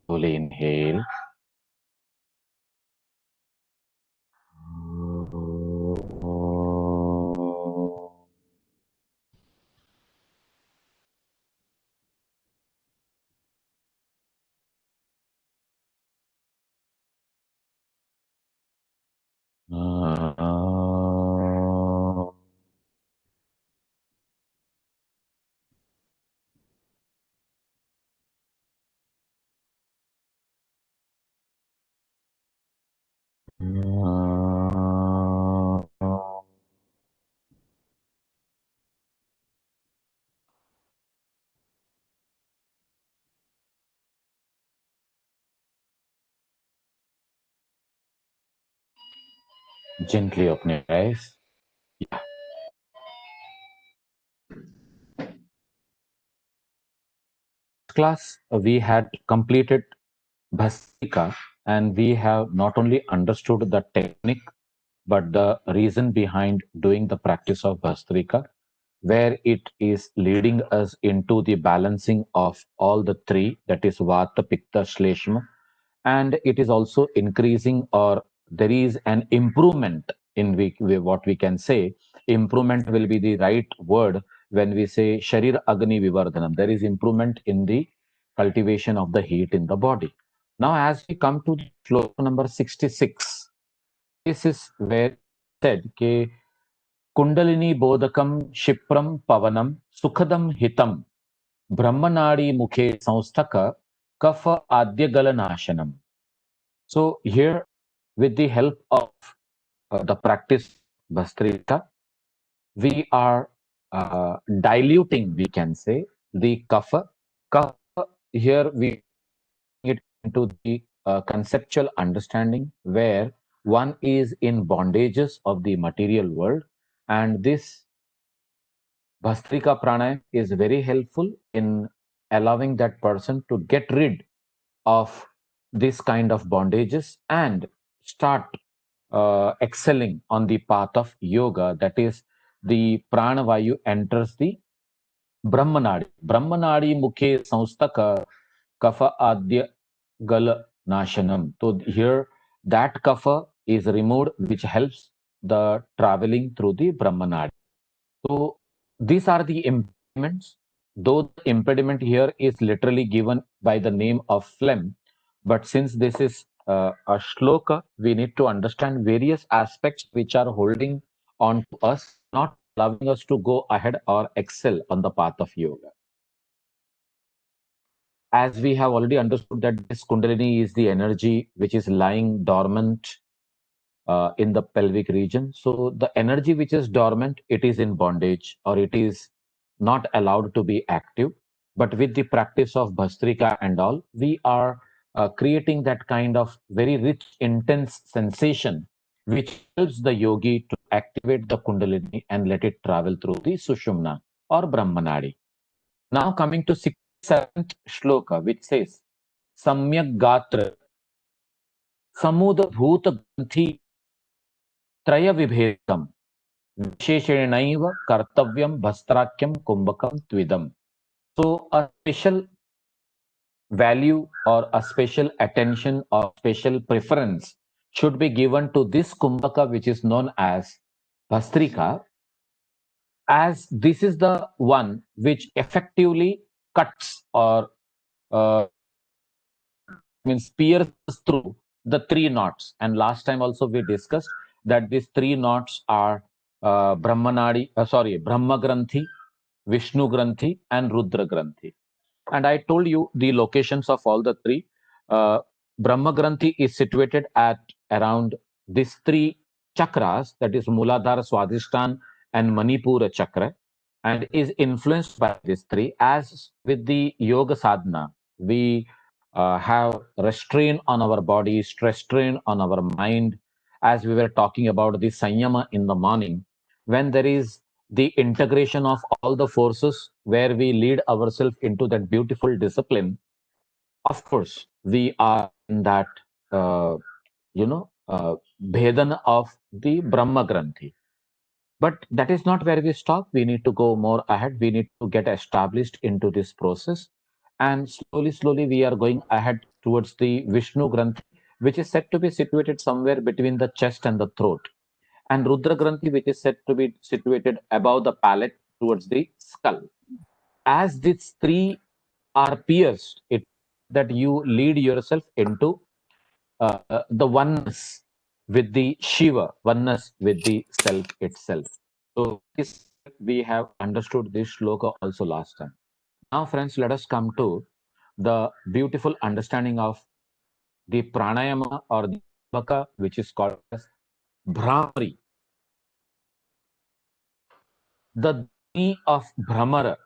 Slowly inhale. Gently open your eyes. Yeah. Class, we had completed Bhasika, and we have not only understood the technique but the reason behind doing the practice of Bhastrika, where it is leading us into the balancing of all the three, that is Vata, Pitta, Shleshma, and it is also increasing, or there is an improvement in what we can say. Improvement will be the right word when we say Sharir Agni Vivardhanam. There is improvement in the cultivation of the heat in the body. Now, as we come to the floor number 66, this is where said ke Kundalini Bodhakam Shipram Pavanam Sukhadam Hitam Brahmanadi Mukhe Sanstaka Kafa Adyagala Nashanam. So here, with the help of the practice Bhastrika, we are diluting, we can say, the kapha. Kapha here we get into the conceptual understanding where one is in bondages of the material world, and this Bhastrika pranayam is very helpful in allowing that person to get rid of this kind of bondages and start excelling on the path of yoga. That is, the pranavayu enters the brahmanadi. Brahmanadi mukhe sanstaka kapha adya gal nashanam. So here, that kapha is removed, which helps the traveling through the brahmanadi. So these are the impediments. Though the impediment here is literally given by the name of phlegm, but since this is a shloka, we need to understand various aspects which are holding on to us, not allowing us to go ahead or excel on the path of yoga. As we have already understood that this Kundalini is the energy which is lying dormant in the pelvic region. So the energy which is dormant, it is in bondage or it is not allowed to be active. But with the practice of Bhastrika and all, we are creating that kind of very rich, intense sensation, which helps the yogi to activate the Kundalini and let it travel through the Sushumna or Brahmanadi. Now coming to 67th shloka, which says, Samyak Gatra Samudha Bhuta Granthi Traya Vibhedam Visheshenaiva Kartavyam Bhastrakyam Kumbhakam Tvidam. So a special value or a special attention or special preference should be given to this Kumbhaka, which is known as Bhastrika, as this is the one which effectively cuts or uh, means pierces through the three knots. And last time also we discussed that these three knots are Brahma Granthi, Vishnu Granthi, and Rudra Granthi. And I told you the locations of all the three. Uh, Brahma Granthi is situated at around these three chakras, that is Muladhara, Swadhisthana, and Manipura chakra, and is influenced by these three. As with the yoga sadhana, we have restraint on our body, stress strain on our mind, as we were talking about the sanyama in the morning. When there is the integration of all the forces where we lead ourselves into that beautiful discipline, of course, we are in that, Bhedan of the Brahma Granthi. But that is not where we stop. We need to go more ahead. We need to get established into this process. And slowly, slowly, we are going ahead towards the Vishnu Granthi, which is said to be situated somewhere between the chest and the throat, and Rudra Granthi, which is said to be situated above the palate towards the skull. As these three are pierced, it that you lead yourself into the oneness with the Shiva, oneness with the self itself. So this we have understood this shloka also last time. Now, friends, let us come to the beautiful understanding of the pranayama or the bhaka, which is called as Brahmari. The dhani of Brahmara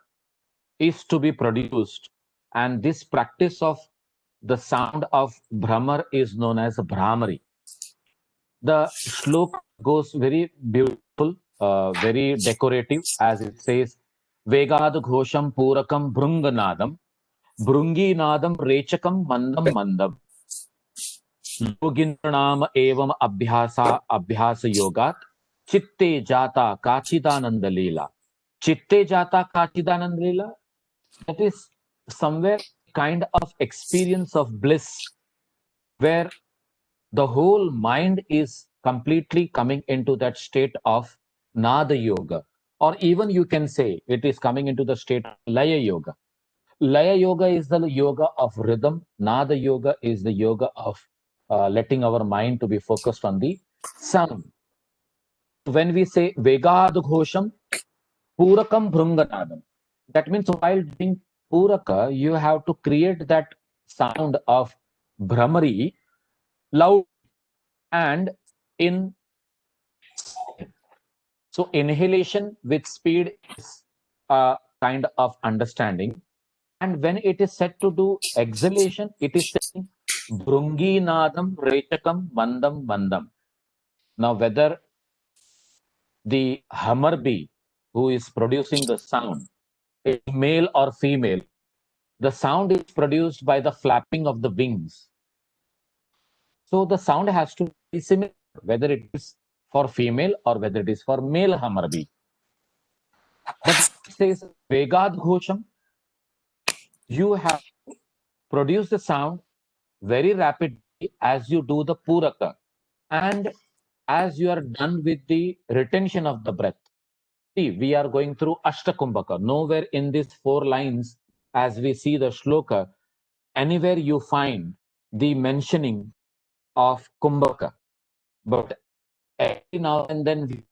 is to be produced, and this practice of the sound of Brahmar is known as Brahmari. The shloka goes very beautiful, very decorative, as it says, Vegad Ghosham Purakam Brunganadam, Brunginadam Rechakam Mandam Mandam. योगिन्द्रनाम एवं अभ्यास योगात चित्ते जाता काचिदानंद लीला. Chitte jata kachidanand lila, that is somewhere kind of experience of bliss where the whole mind is completely coming into that state of nada yoga, or even you can say it is coming into the state of laya yoga. Laya yoga is the yoga of rhythm. Nada yoga is the yoga of letting our mind to be focused on the sound. When we say Vegad Ghosham, Purakam Bhrunganadam, that means while doing Puraka, you have to create that sound of Brahmari loud and in. So inhalation with speed is a kind of understanding. And when it is said to do exhalation, it is saying Brungi Nadam Rechakam Mandam Mandam. Now, whether the hummer bee who is producing the sound is male or female, the sound is produced by the flapping of the wings. So the sound has to be similar, whether it is for female or whether it is for male hummer bee. But it says Vegad Ghosham, you have to produce the sound very rapidly as you do the Puraka. And as you are done with the retention of the breath, see, we are going through Ashtakumbhaka. Nowhere in these 4 lines, as we see the shloka, anywhere you find the mentioning of Kumbhaka. But every now and then we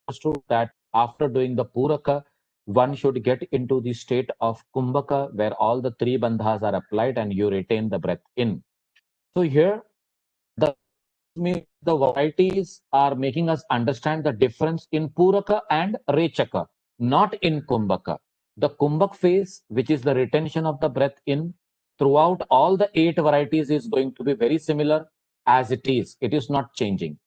understood that after doing the Puraka, one should get into the state of Kumbhaka, where all the 3 bandhas are applied and you retain the breath in. So here, the varieties are making us understand the difference in Puraka and Rechaka, not in Kumbhaka. The Kumbhak phase, which is the retention of the breath in, throughout all the 8 varieties is going to be very similar as it is. It is not changing.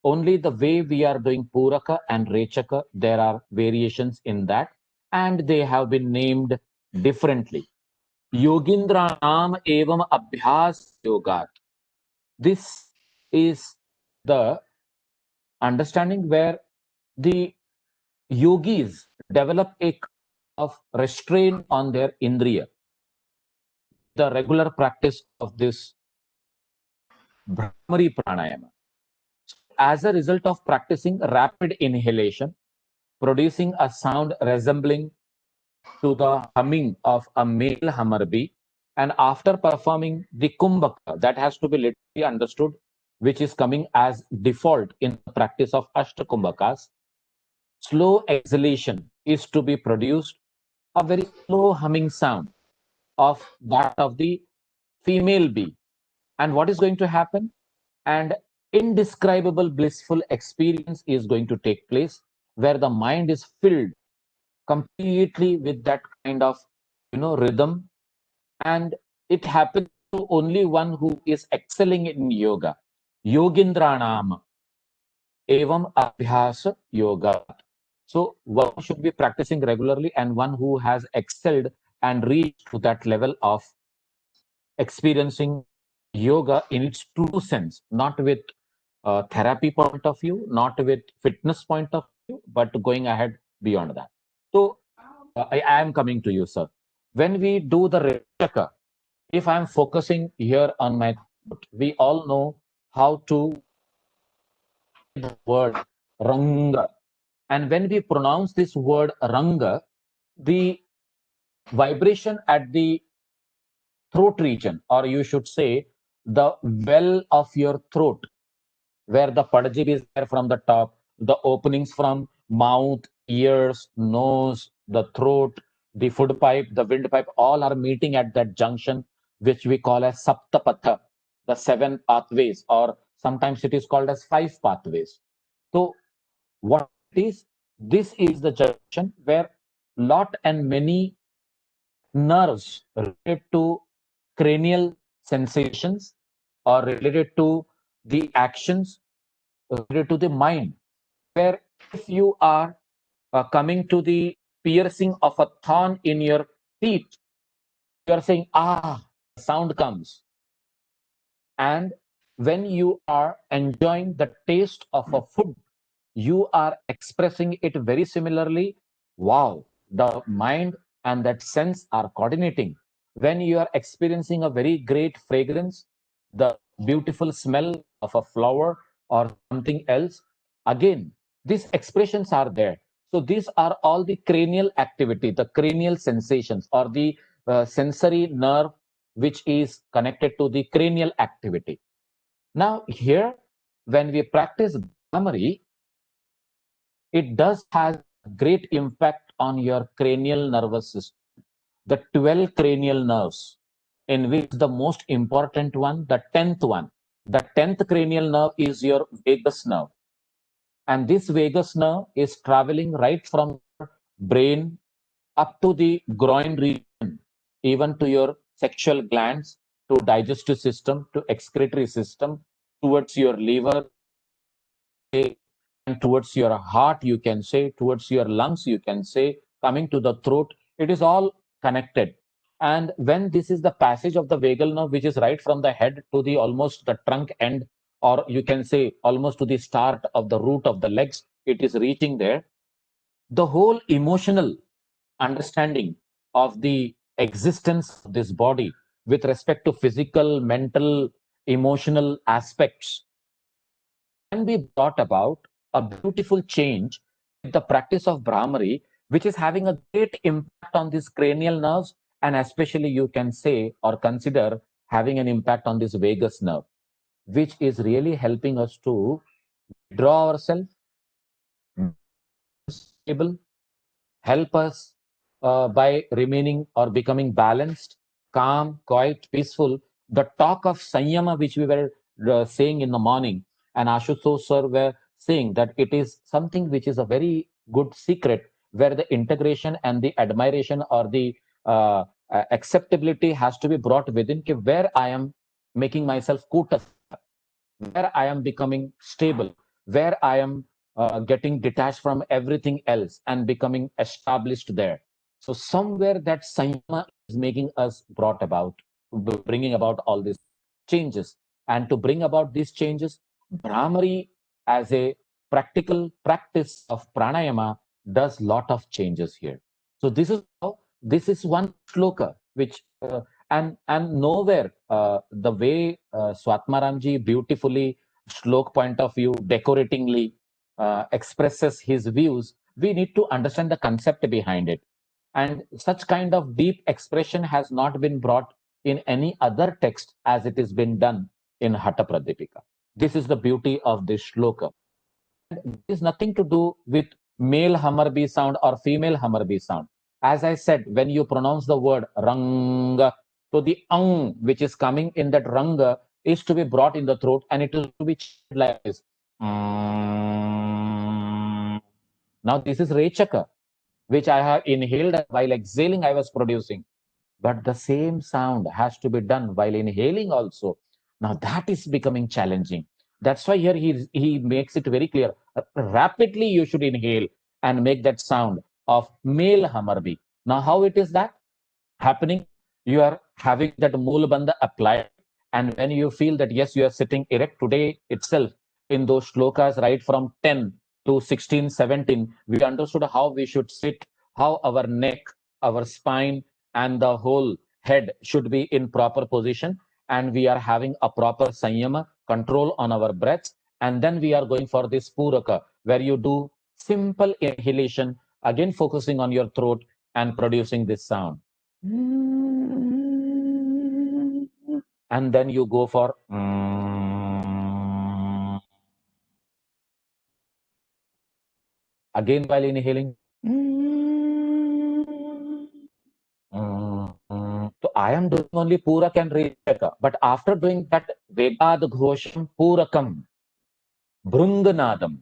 Only the way we are doing Puraka and Rechaka, there are variations in that, and they have been named differently. Yogindra Naam Evam Abhyas Yogat. This is the understanding where the yogis develop a kind of restraint on their indriya. The regular practice of this Brahmari pranayama. As a result of practicing rapid inhalation, producing a sound resembling to the humming of a male hummer bee, and after performing the kumbhaka, that has to be literally understood, which is coming as default in the practice of Ashtakumbhakas. Slow exhalation is to be produced, a very slow humming sound of that of the female bee. And what is going to happen? And indescribable blissful experience is going to take place where the mind is filled completely with that kind of rhythm, and it happens to only one who is excelling in yoga. Yogindranam evam abhyas yoga. So one should be practicing regularly, and one who has excelled and reached to that level of experiencing yoga in its true sense, not with therapy point of view, not with fitness point of view, but going ahead beyond that. So I am coming to you, sir. When we do the Rechaka, if I'm focusing here on my throat, we all know how to say the word Ranga. And when we pronounce this word Ranga, the vibration at the throat region, or you should say the well of your throat, where the padjib is there from the top, the openings from mouth, ears, nose, the throat, the food pipe, the windpipe, all are meeting at that junction, which we call as Saptapatha, the seven pathways, or sometimes it is called as five pathways. So what it is, this is the junction where lot and many nerves related to cranial sensations or related to the actions related to the mind, where if you are coming to the piercing of a thorn in your teeth, you are saying, ah, sound comes. And when you are enjoying the taste of a food, you are expressing it very similarly. Wow, the mind and that sense are coordinating. When you are experiencing a very great fragrance, the beautiful smell of a flower or something else, again, these expressions are there. So these are all the cranial activity, the cranial sensations, or the sensory nerve which is connected to the cranial activity. Now, here, when we practice Bhramari, it does has great impact on your cranial nervous system. The 12 cranial nerves, in which the most important one, the 10th one. The 10th cranial nerve is your vagus nerve. And this vagus nerve is traveling right from brain up to the groin region, even to your sexual glands, to digestive system, to excretory system, towards your liver, and towards your heart, you can say, towards your lungs, you can say, coming to the throat. It is all connected. And when this is the passage of the vagal nerve, which is right from the head to the almost the trunk end, or you can say almost to the start of the root of the legs, it is reaching there. The whole emotional understanding of the existence of this body with respect to physical, mental, emotional aspects can be brought about a beautiful change with the practice of Brahmari, which is having a great impact on these cranial nerves, and especially you can say or consider having an impact on this vagus nerve, which is really helping us to draw ourselves stable, help us by remaining or becoming balanced, calm, quiet, peaceful. The talk of Sanyama, which we were saying in the morning, and Ashutosh sir were saying that it is something which is a very good secret where the integration and the admiration or the acceptability has to be brought within, where I am making myself kuta, where I am becoming stable, where I am getting detached from everything else and becoming established there. So somewhere that Sanyama is making us brought about, bringing about all these changes. And to bring about these changes, Brahmari as a practical practice of pranayama does lot of changes here. So this is how, this is one shloka which and nowhere the way Swatmaramji beautifully shlok point of view decoratingly expresses his views, we need to understand the concept behind it. And such kind of deep expression has not been brought in any other text as it has been done in Hatha Pradipika. This is the beauty of this shloka. It is nothing to do with male Hammarby sound or female Hammarby sound. As I said, when you pronounce the word Ranga, so the which is coming in that Ranga is to be brought in the throat and it is to be like this. Now this is Rechaka, which I have inhaled while exhaling, I was producing. But the same sound has to be done while inhaling also. Now that is becoming challenging. That's why here he makes it very clear. Rapidly you should inhale and make that sound of male Hamarbi. Now how it is that happening? You are having that Moolbandha applied, and when you feel that yes, you are sitting erect today itself in those shlokas right from 10 to 16, 17, we understood how we should sit, how our neck, our spine, and the whole head should be in proper position, and we are having a proper sanyama, control on our breaths, and then we are going for this puraka, where you do simple inhalation, again focusing on your throat and producing this sound. And then you go for again while inhaling. So I am doing only Purak and Rechaka, but after doing that Vegad Ghosham Purakam, Brunganadam,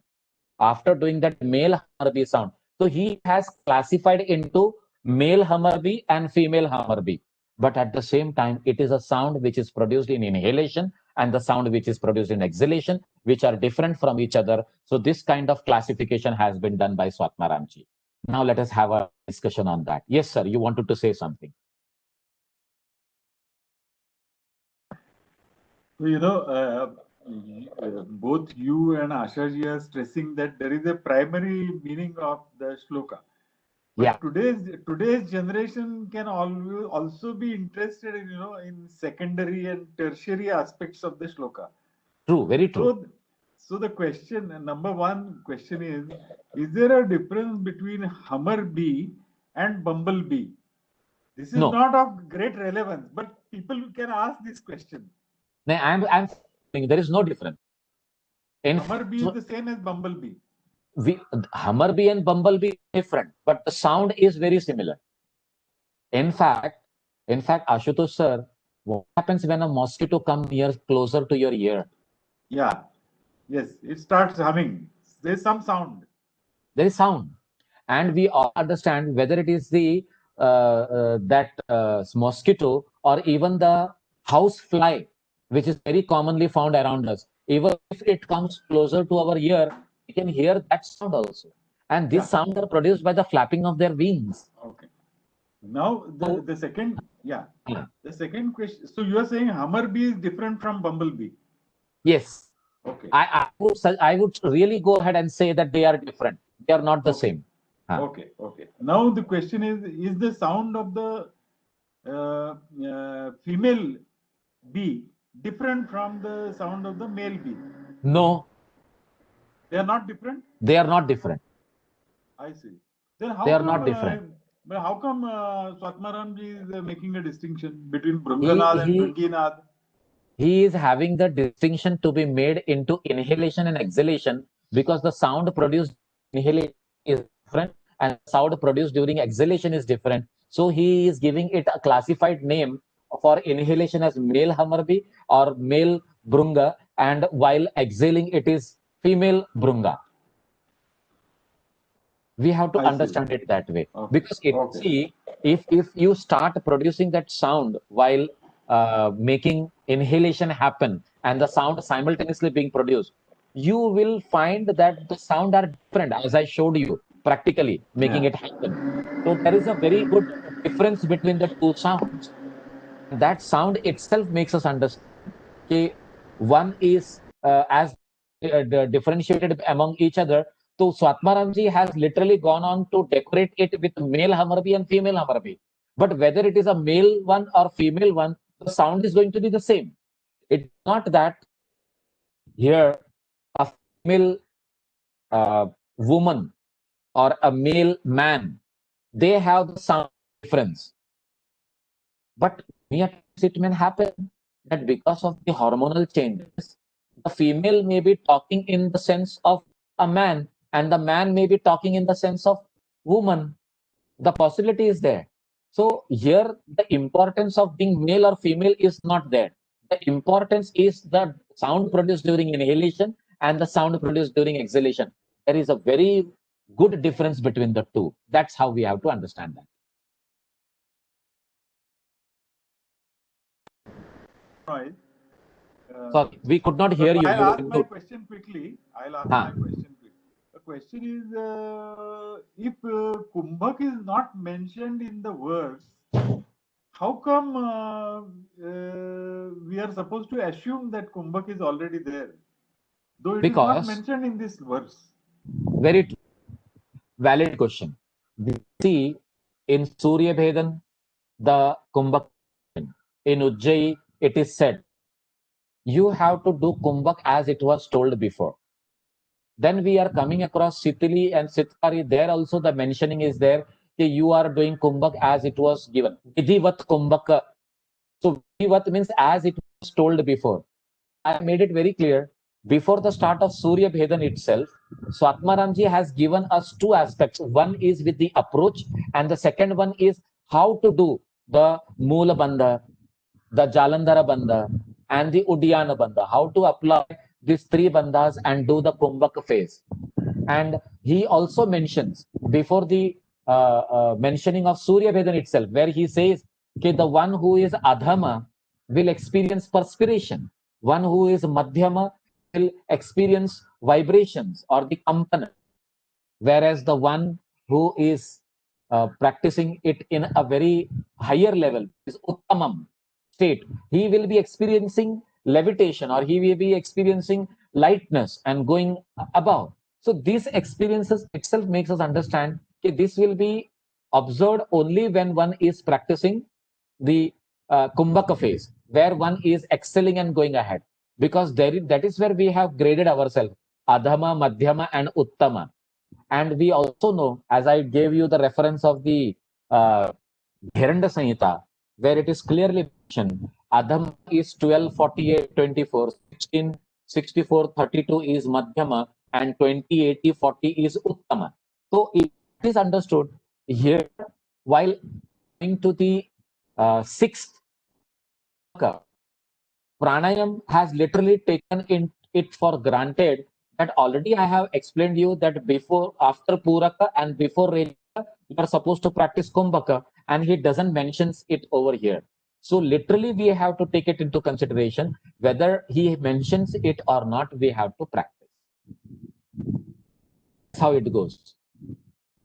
after doing that male Hamarbi sound. So he has classified into male Hamarbi and female Hamarbi. But at the same time, it is a sound which is produced in inhalation and the sound which is produced in exhalation, which are different from each other. So this kind of classification has been done by Swatmaramji. Now let us have a discussion on that. Yes, sir, you wanted to say something. Both you and Ashaji are stressing that there is a primary meaning of the shloka. But Yeah, today's generation can also be interested in in secondary and tertiary aspects of the shloka. true, very true. So the question, number one question is there a difference between hummer bee and bumblebee? This is No, not of great relevance, but people can ask this question. no, I'm saying there is no difference. In Hummer bee is fact, the same as bumblebee. we, Hummerbee and Bumblebee are different, but the sound is very similar. In fact, in fact, Ashutosh sir, what happens when a mosquito comes near closer to your ear? Yeah. Yes, it starts humming. There's some sound. There is sound, and we all understand whether it is the that mosquito or even the house fly, which is very commonly found around us. Even if it comes closer to our ear, we can hear that sound also. And these Yeah. sounds are produced by the flapping of their wings. Okay. Now the second, yeah, the second question. So you are saying hummer bee is different from bumblebee. Yes, Okay. I would really go ahead and say that they are different. They are not the same. Okay. Okay. Now the question is the sound of the female bee different from the sound of the male bee? No, They are not different. they are not different. I see. Then They are not different. how come Swatmaramji is making a distinction between He Brunganad and he Bringinad? he is having the distinction to be made into inhalation and exhalation because the sound produced inhalation is different and sound produced during exhalation is different. So he is giving it a classified name for inhalation as male Hummerbee or male Brunga, and while exhaling it is female Brunga. We have to understand it that way, because if you start producing that sound while making inhalation happen and the sound simultaneously being produced, you will find that the sound are different, as I showed you practically making it happen. So there is a very good difference between the two sounds. That sound itself makes us understand that one is as differentiated among each other. So Swatmaramji has literally gone on to decorate it with male Hummerbee and female Hummerbee. But whether it is a male one or female one, the sound is going to be the same. It's not that here a female woman or a male man, they have the sound difference. But many times it may happen that because of the hormonal changes, the female may be talking in the sense of a man, and the man may be talking in the sense of woman. The possibility is there. So here the importance of being male or female is not there. The importance is the sound produced during inhalation and the sound produced during exhalation. There is a very good difference between the two. That's how we have to understand that. Noise. Sorry, we could not hear you. I'll You ask my question quickly. My question quickly. The question is, if Kumbhak is not mentioned in the verse, how come we are supposed to assume that Kumbhak is already there, though it is not mentioned in this verse? Very valid question. We see in Surya Bhedan the Kumbhak in Ujjayi, it is said, you have to do Kumbhak as it was told before. Then we are coming across Sitili and Sitkari. There also the mentioning is there that you are doing Kumbhak as it was given. Vidhivat Kumbhaka. So Vidhivat means as it was told before. I made it very clear before the start of Surya Bhedan itself. Swatmaramji has given us two aspects. One is with the approach, and the second one is how to do the Moola Bandha, the Jalandhara Bandha, and the Uddiyana Bandha. How to apply these three bandhas and do the Kumbhak phase. And he also mentions before the mentioning of Surya Bhedan itself, where he says, okay, the one who is Adhama will experience perspiration. One who is Madhyama will experience vibrations or the kampana. Whereas the one who is practicing it in a very higher level is Uttamam state. He will be experiencing levitation or he will be experiencing lightness and going above. So these experiences itself makes us understand that this will be observed only when one is practicing the Kumbhaka phase, where one is excelling and going ahead. Because that is where we have graded ourselves, Adhama, Madhyama, and Uttama. And we also know, as I gave you the reference of the Gheranda Samhita, where it is clearly mentioned, Adham is 12:48:24, 16:64:32 is Madhyama, and 20:80:40 is Uttama. So it is understood here, while coming to the sixth, Pranayam has literally taken it for granted that already I have explained you that before, after Puraka and before Rejaka, you are supposed to practice Kumbhaka, and he doesn't mentions it over here. So literally we have to take it into consideration whether he mentions it or not. We have to practice. That's how it goes.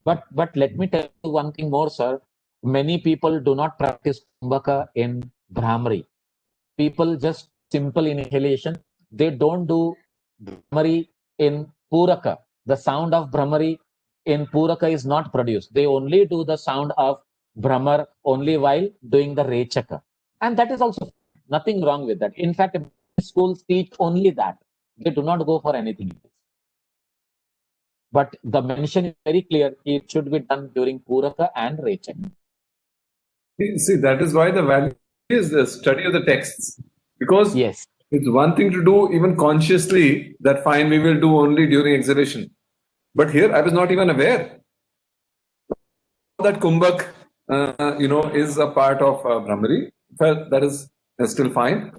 But let me tell you one thing more, sir. Many people do not practice Kumbhaka in Brahmari. People just simple inhalation. They don't do Brahmari in Puraka. The sound of Brahmari in Puraka is not produced. They only do the sound of Brahmar only while doing the Rechaka. And that is also nothing wrong with that. In fact, schools teach only that. They do not go for anything else. But the mention is very clear. It should be done during Puraka and Rechaka. See, that is why the value is the study of the texts. Because yes, it's one thing to do even consciously that fine, we will do only during exhalation. But here I was not even aware that Kumbhak, is a part of Brahmari. Well, that is still fine.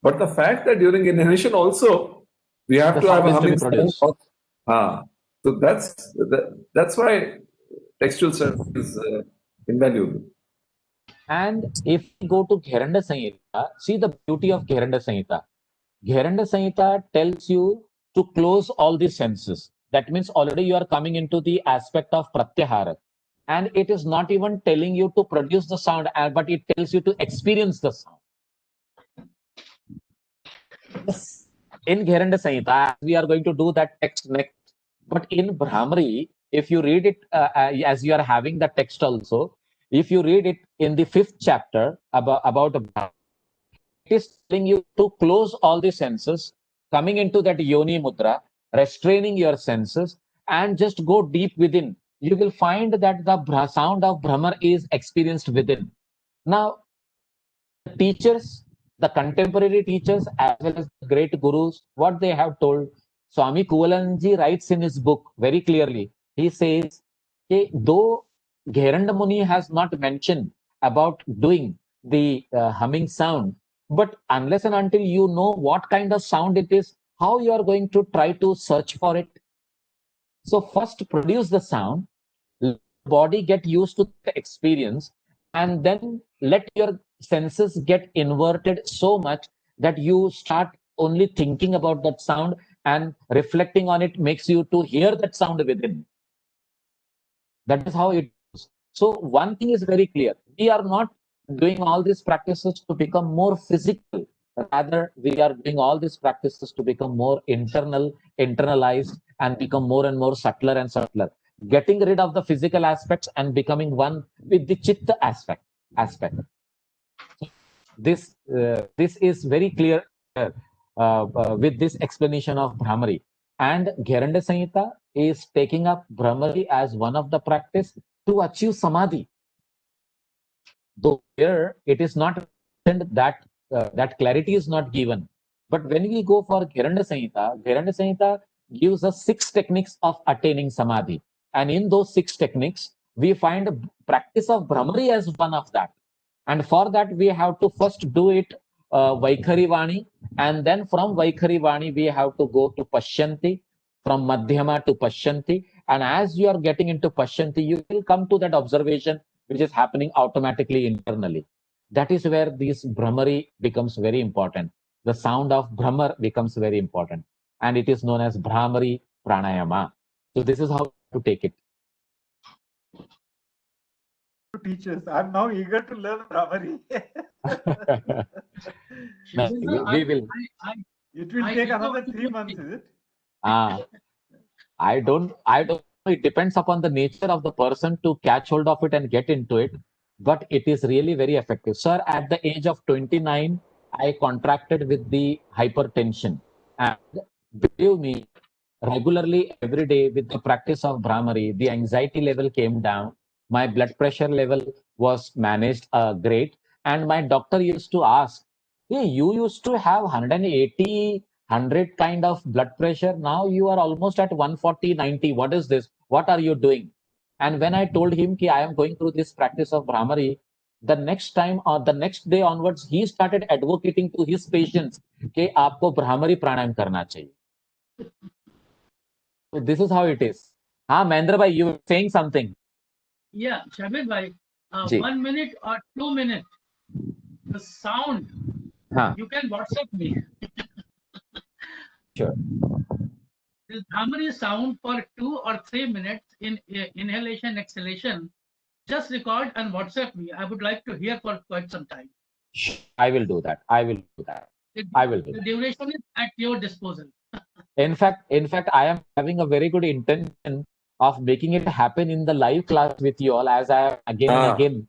But the fact that during inhalation also we have the to have sound a is to be humming sound. produced. So that's why textual study is invaluable. And if we go to Gheranda Samhita, see the beauty of Gheranda Samhita. Gheranda Samhita tells you to close all the senses. That means already you are coming into the aspect of Pratyahara. And it is not even telling you to produce the sound, but it tells you to experience the sound. Yes. In Gheranda Samhita, we are going to do that text next. But in Brahmari, if you read it as you are having the text also, if you read it in the 5th chapter about it is telling you to close all the senses, coming into that yoni mudra, restraining your senses, and just go deep within. You will find that the sound of Brahmar is experienced within. Now, the teachers, the contemporary teachers, as well as the great gurus, what they have told, Swami Kuvalanji writes in his book very clearly. He says, okay, though Gheranda Muni has not mentioned about doing the humming sound, but unless and until you know what kind of sound it is, how you are going to try to search for it. So first produce the sound, let the body get used to the experience, and then let your senses get inverted so much that you start only thinking about that sound, and reflecting on it makes you to hear that sound within. That is how it goes. So one thing is very clear. We are not doing all these practices to become more physical. Rather, we are doing all these practices to become more internalized, and become more and more subtler and subtler. Getting rid of the physical aspects and becoming one with the chitta aspect. this is very clear with this explanation of Brahmari. And Gheranda Samhita is taking up Brahmari as one of the practice to achieve Samadhi. Though here it is not mentioned that that clarity is not given. But when we go for Gheranda Samhita gives us 6 techniques of attaining Samadhi. And in those 6 techniques, we find practice of Brahmari as one of that. And for that, we have to first do it Vaikhari Vani, and then from Vaikhari Vani, we have to go to Pashyanti, from Madhyama to Pashyanti. And as you are getting into Pashyanti, you will come to that observation which is happening automatically internally. That is where this Brahmari becomes very important. The sound of Brahmar becomes very important. And it is known as Brahmari Pranayama. So this is how to take it. Teachers, I'm now eager to learn Brahmari. No, we will. It will take another 3 months, is it? I don't know. It depends upon the nature of the person to catch hold of it and get into it. But it is really very effective. Sir, at the age of 29, I contracted with the hypertension. And believe me, regularly every day with the practice of Brahmari, the anxiety level came down. My blood pressure level was managed great. And my doctor used to ask, hey, you used to have 180, 100 kind of blood pressure. Now you are almost at 140, 90. What is this? What are you doing? And when I told him that I am going through this practice of Brahmari, the next time or the next day onwards, he started advocating to his patients that आपको Brahmari pranayam karna chahiye. So this is how it is. Mahendra bhai, you were saying something. Yeah, Shabir bhai, 1 minute or 2 minutes, the sound, you can WhatsApp me. Sure. This Brahmari sound for 2 or 3 minutes in inhalation, exhalation, just record and WhatsApp me. I would like to hear for quite some time. I will do that. The duration is at your disposal. In fact, I am having a very good intention of making it happen in the live class with you all, as I am again and again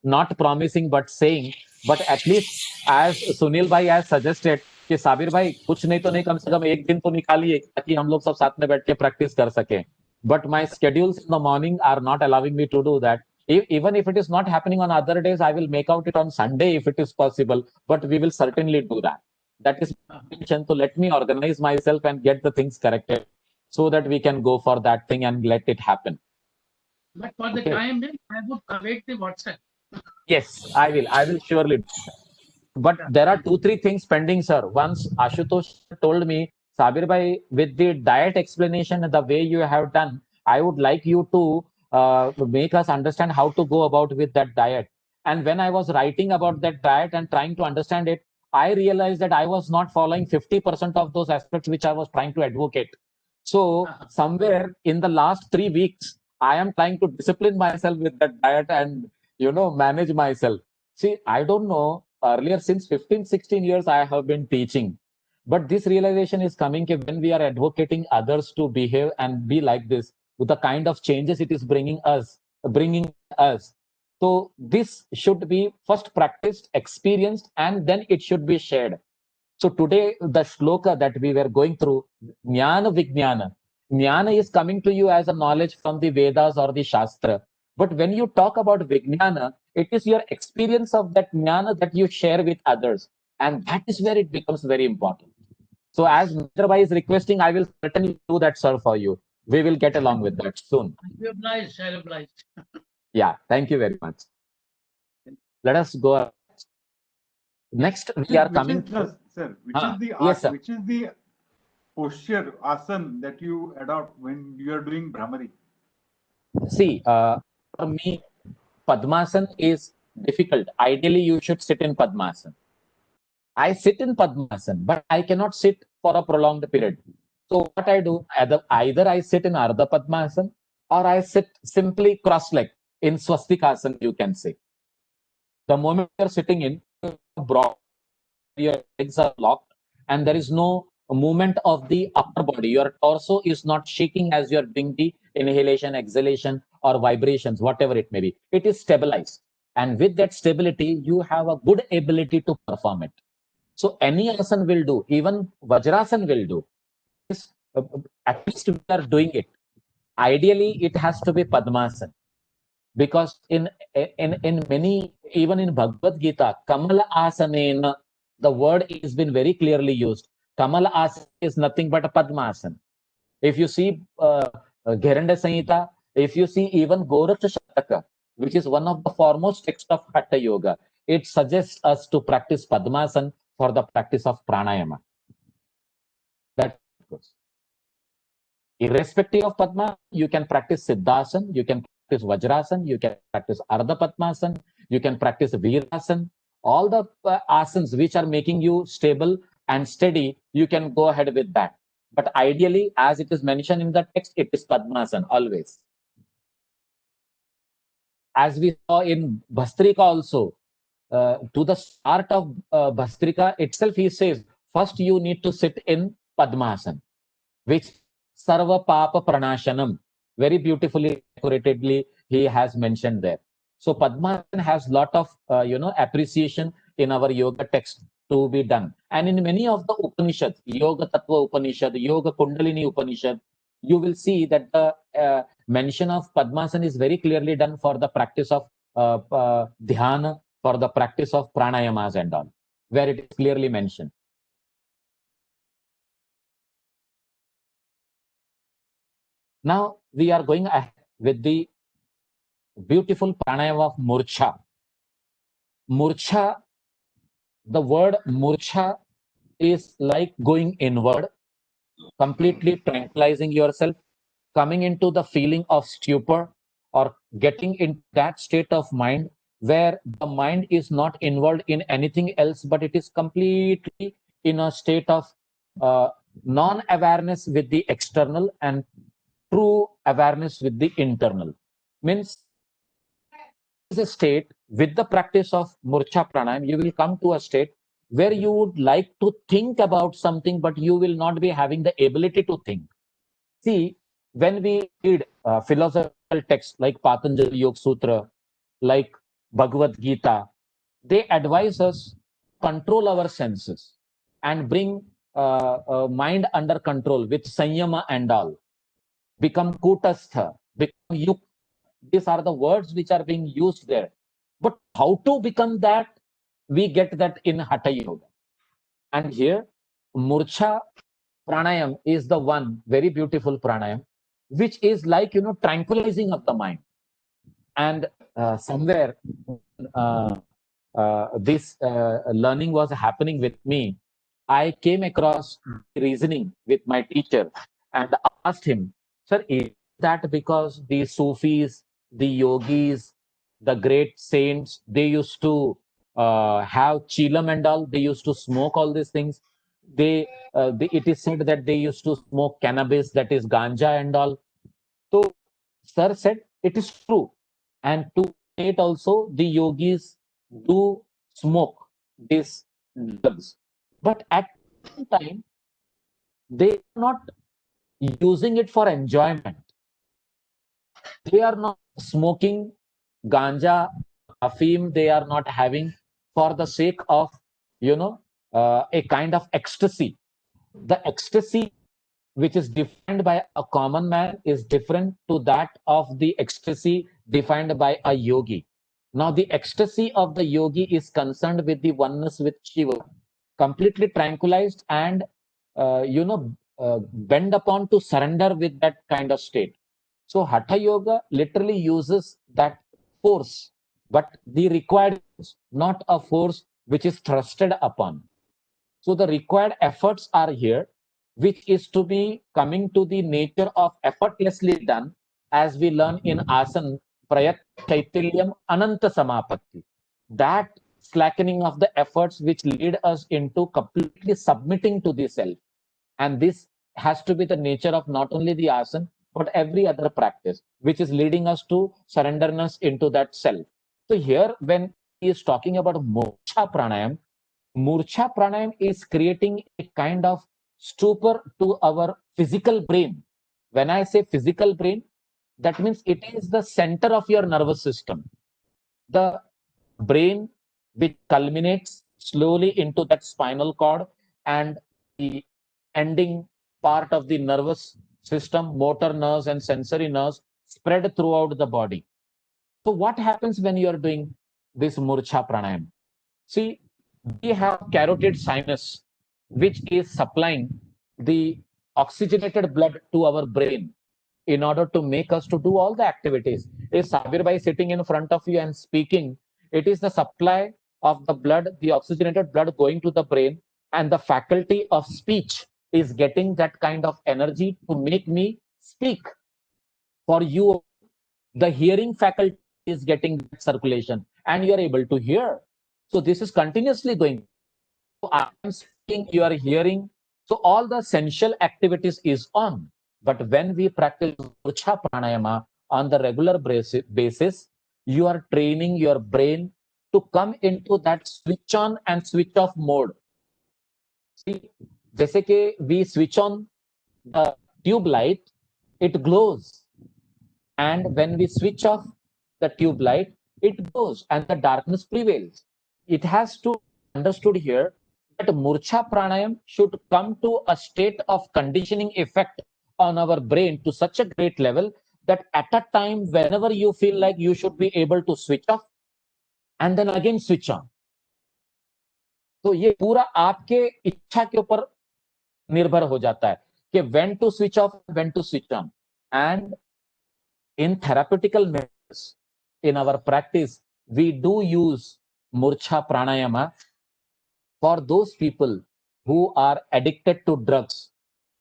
not promising but saying, but at least as Sunil bhai has suggested कि साबिर भाई कुछ नहीं तो नहीं कम से कम एक दिन तो निकालिए ताकि हम लोग सब साथ में बैठ के प्रैक्टिस कर सकें. But my schedules in the morning are not allowing me to do that. Even if it is not happening on other days, I will make out it on Sunday if it is possible. But we will certainly do that. That is my intention. So let me organize myself and get the things corrected so that we can go for that thing and let it happen. But for the time being, I would await the WhatsApp. Yes, I will surely do that. But there are 2-3 things pending, sir. Once Ashutosh told me, Sabir bhai, with the diet explanation the way you have done, I would like you to make us understand how to go about with that diet. And when I was writing about that diet and trying to understand it, I realized that I was not following 50% of those aspects which I was trying to advocate. So somewhere in the last 3 weeks, I am trying to discipline myself with that diet and, manage myself. See, I don't know. Earlier, since 15, 16 years, I have been teaching. But this realization is coming when we are advocating others to behave and be like this, with the kind of changes it is bringing us. So this should be first practiced, experienced, and then it should be shared. So today, the shloka that we were going through, Jnana Vijnana. Jnana is coming to you as a knowledge from the Vedas or the Shastra. But when you talk about Vijnana, it is your experience of that Jnana that you share with others. And that is where it becomes very important. So as Mr. Bhai is requesting, I will certainly do that, sir, for you. We will get along with that soon. I'll oblige. Yeah, thank you very much. Let us go. Next, we are coming. Sir, which is the posture, asana that you adopt when you are doing Brahmari? See, for me, Padmasana is difficult. Ideally, you should sit in Padmasana. I sit in Padmasana, but I cannot sit for a prolonged period. So what I do, either I sit in Ardha Padmasana or I sit simply cross-legged in Swastikasana, you can say. The moment you're sitting in, your legs are locked and there is no movement of the upper body. Your torso is not shaking as you're doing the inhalation, exhalation, or vibrations, whatever it may be. It is stabilized. And with that stability, you have a good ability to perform it. So any asana will do, even Vajrasan will do. At least we are doing it. Ideally, it has to be Padmasana. Because in many, even in Bhagavad Gita, Kamala Asanena, the word is been very clearly used. Kamala Asana is nothing but a Padmasana. If you see Gheranda Samhita, if you see even Gorakha Shataka, which is one of the foremost texts of Hatha Yoga, it suggests us to practice Padmasana for the practice of pranayama. That irrespective of Padma, you can practice Siddhasana, you can practice Vajrasan, you can practice Ardha Padmasana, you can practice Virasana. All the asanas which are making you stable and steady, you can go ahead with that. But ideally, as it is mentioned in the text, it is Padmasana always. As we saw in Bhastrika also, to the start of Bhastrika itself, he says, first you need to sit in Padmasana, which Sarva Papa Pranashanam, very beautifully decoratedly he has mentioned there. So Padmasana has lot of appreciation in our yoga text to be done. And in many of the Upanishads, Yoga Tattva Upanishad, Yoga Kundalini Upanishad, you will see that the mention of Padmasana is very clearly done for the practice of dhyana, for the practice of pranayamas and all, where it is clearly mentioned. Now we are going ahead with the beautiful pranayama of Murcha. Murcha, the word Murcha is like going inward, completely tranquilizing yourself, coming into the feeling of stupor, or getting in that state of mind where the mind is not involved in anything else, but it is completely in a state of non-awareness with the external and true awareness with the internal. Means is a state with the practice of Murcha Pranayam, you will come to a state where you would like to think about something, but you will not be having the ability to think. See, when we read philosophical texts like Patanjali Yoga Sutra, like Bhagavad Gita, they advise us control our senses and bring mind under control with sanyama and all. Become kutastha, become yuk. These are the words which are being used there. But how to become that? We get that in Hatha Yoga. And here, Murcha Pranayam is the one very beautiful pranayam, which is like, tranquilizing of the mind. And somewhere this learning was happening with me, I came across reasoning with my teacher and asked him, sir, is that because the Sufis, the yogis, the great saints, they used to have chilam and all, they used to smoke all these things. It is said that they used to smoke cannabis, that is ganja and all. So, sir said it is true. And to it also, the yogis do smoke these drugs. But at the same time, they are not using it for enjoyment. They are not smoking ganja, afim, they are not having for the sake of, a kind of ecstasy. The ecstasy which is defined by a common man is different to that of the ecstasy defined by a yogi. Now, the ecstasy of the yogi is concerned with the oneness with Shiva, completely tranquilized and, bend upon to surrender with that kind of state. So, Hatha Yoga literally uses that force, but the required force, not a force which is thrusted upon. So, the required efforts are here, which is to be coming to the nature of effortlessly done, as we learn in Asan Prayat Chaityalyam Ananta Samapatti. That slackening of the efforts which lead us into completely submitting to the self. And this has to be the nature of not only the asana, but every other practice, which is leading us to surrenderness into that self. So here, when he is talking about Murcha Pranayam is creating a kind of stupor to our physical brain. When I say physical brain, that means it is the center of your nervous system. The brain, which culminates slowly into that spinal cord, and the ending part of the nervous system, motor nerves and sensory nerves spread throughout the body. So what happens when you are doing this Murcha Pranayam? See, we have carotid sinus, which is supplying the oxygenated blood to our brain in order to make us to do all the activities. If Sabir Bhai sitting in front of you and speaking, it is the supply of the blood, the oxygenated blood going to the brain, and the faculty of speech is getting that kind of energy to make me speak. For you, the hearing faculty is getting circulation and you are able to hear. So this is continuously going. So I am speaking, you are hearing. So all the essential activities is on. But when we practice Murcha Pranayama on the regular basis, you are training your brain to come into that switch on and switch off mode. See, जैसे कि we switch on the tube light, it glows. And when we switch off the tube light, it goes and the darkness prevails. It has to be understood here that Murcha Pranayam should come to a state of conditioning effect on our brain to such a great level that at a time, whenever you feel like you should be able to switch off and then again switch on. तो ये पूरा आपके इच्छा के ऊपर निर्भर हो जाता है कि when to switch off, when to switch on. And in therapeutical methods, in our practice, we do use Murcha Pranayama for those people who are addicted to drugs,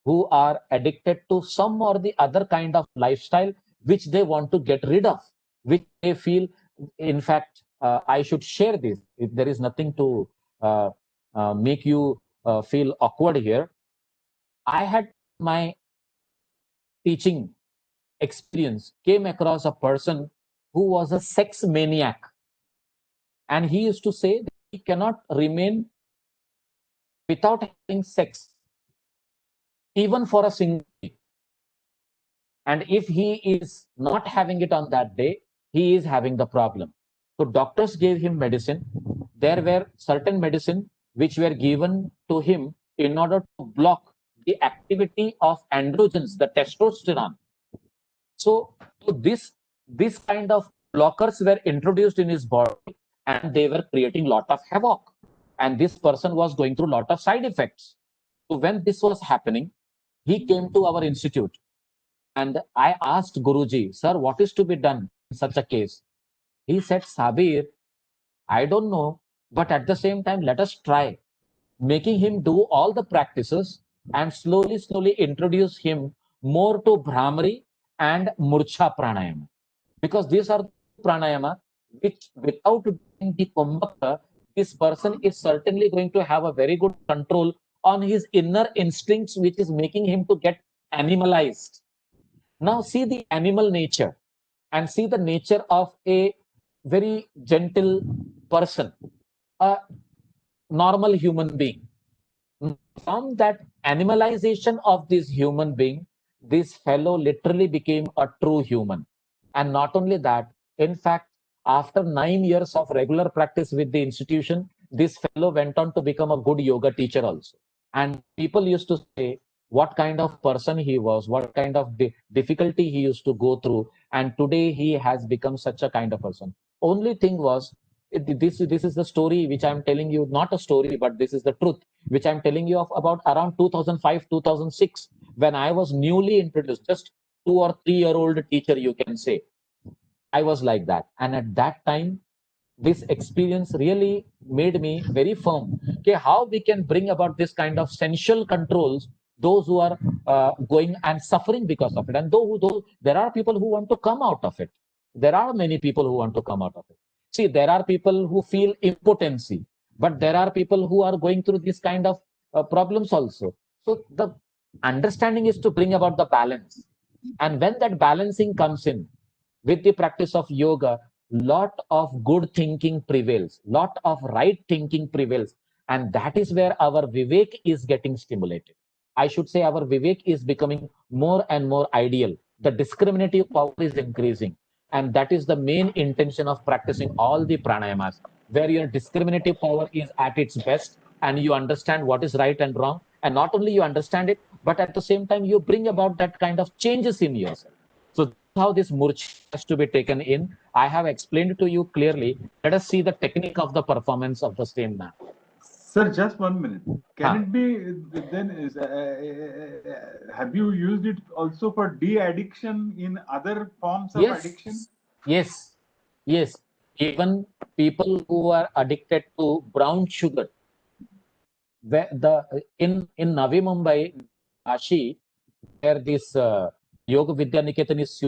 who are addicted to some or the other kind of lifestyle which they want to get rid of, which they feel, in fact, I should share this. If there is nothing to make you feel awkward here. I had my teaching experience, came across a person who was a sex maniac. And he used to say that he cannot remain without having sex, even for a single day. And if he is not having it on that day, he is having the problem. So doctors gave him medicine. There were certain medicine which were given to him in order to block the activity of androgens, the testosterone. So this kind of blockers were introduced in his body and they were creating a lot of havoc. And this person was going through a lot of side effects. So when this was happening, he came to our institute and I asked Guruji, sir, what is to be done in such a case? He said, Sabir, I don't know, but at the same time, let us try making him do all the practices and slowly introduce him more to Brahmari and Murcha Pranayama. Because these are pranayama which without doing the Kumbhaka, this person is certainly going to have a very good control on his inner instincts, which is making him to get animalized. Now see the animal nature and see the nature of a very gentle person, a normal human being. From that animalization of this human being, this fellow literally became a true human. And not only that, in fact, after 9 years of regular practice with the institution, this fellow went on to become a good yoga teacher also. And people used to say what kind of person he was, what kind of difficulty he used to go through. And today he has become such a kind of person. Only thing was, this is the story which I'm telling you, not a story, but this is the truth, which I'm telling you of about around 2005, 2006, when I was newly introduced, just 2 or 3 year old teacher, you can say. I was like that. And at that time, this experience really made me very firm. Okay, how we can bring about this kind of sensual controls, those who are going and suffering because of it. And though there are people who want to come out of it. There are many people who want to come out of it. See, there are people who feel impotency, but there are people who are going through this kind of problems also. So the understanding is to bring about the balance. And when that balancing comes in with the practice of yoga, lot of good thinking prevails, lot of right thinking prevails. And that is where our vivek is getting stimulated. I should say our vivek is becoming more and more ideal. The discriminative power is increasing. And that is the main intention of practicing all the pranayamas, where your discriminative power is at its best and you understand what is right and wrong. And not only you understand it, but at the same time, you bring about that kind of changes in yourself. So that's how this murcha has to be taken in. I have explained to you clearly. Let us see the technique of the performance of the same now. Sir, just 1 minute. Can it be then? Have you used it also for de-addiction in other forms of addiction? Yes. Even people who are addicted to brown sugar, in Navi Mumbai, Kashi, where this Yoga Vidya Niketan is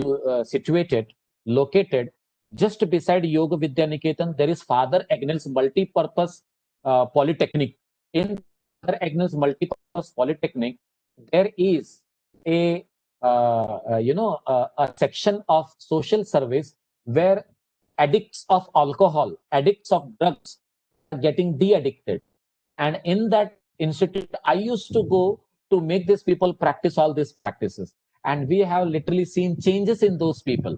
located, just beside Yoga Vidya Niketan, there is Father Agnes Multi-Purpose Polytechnic. In Father Agnes Multi-Purpose Polytechnic, there is a a section of social service where addicts of alcohol, addicts of drugs, are getting de-addicted. And in that institute, I used to go to make these people practice all these practices. And we have literally seen changes in those people.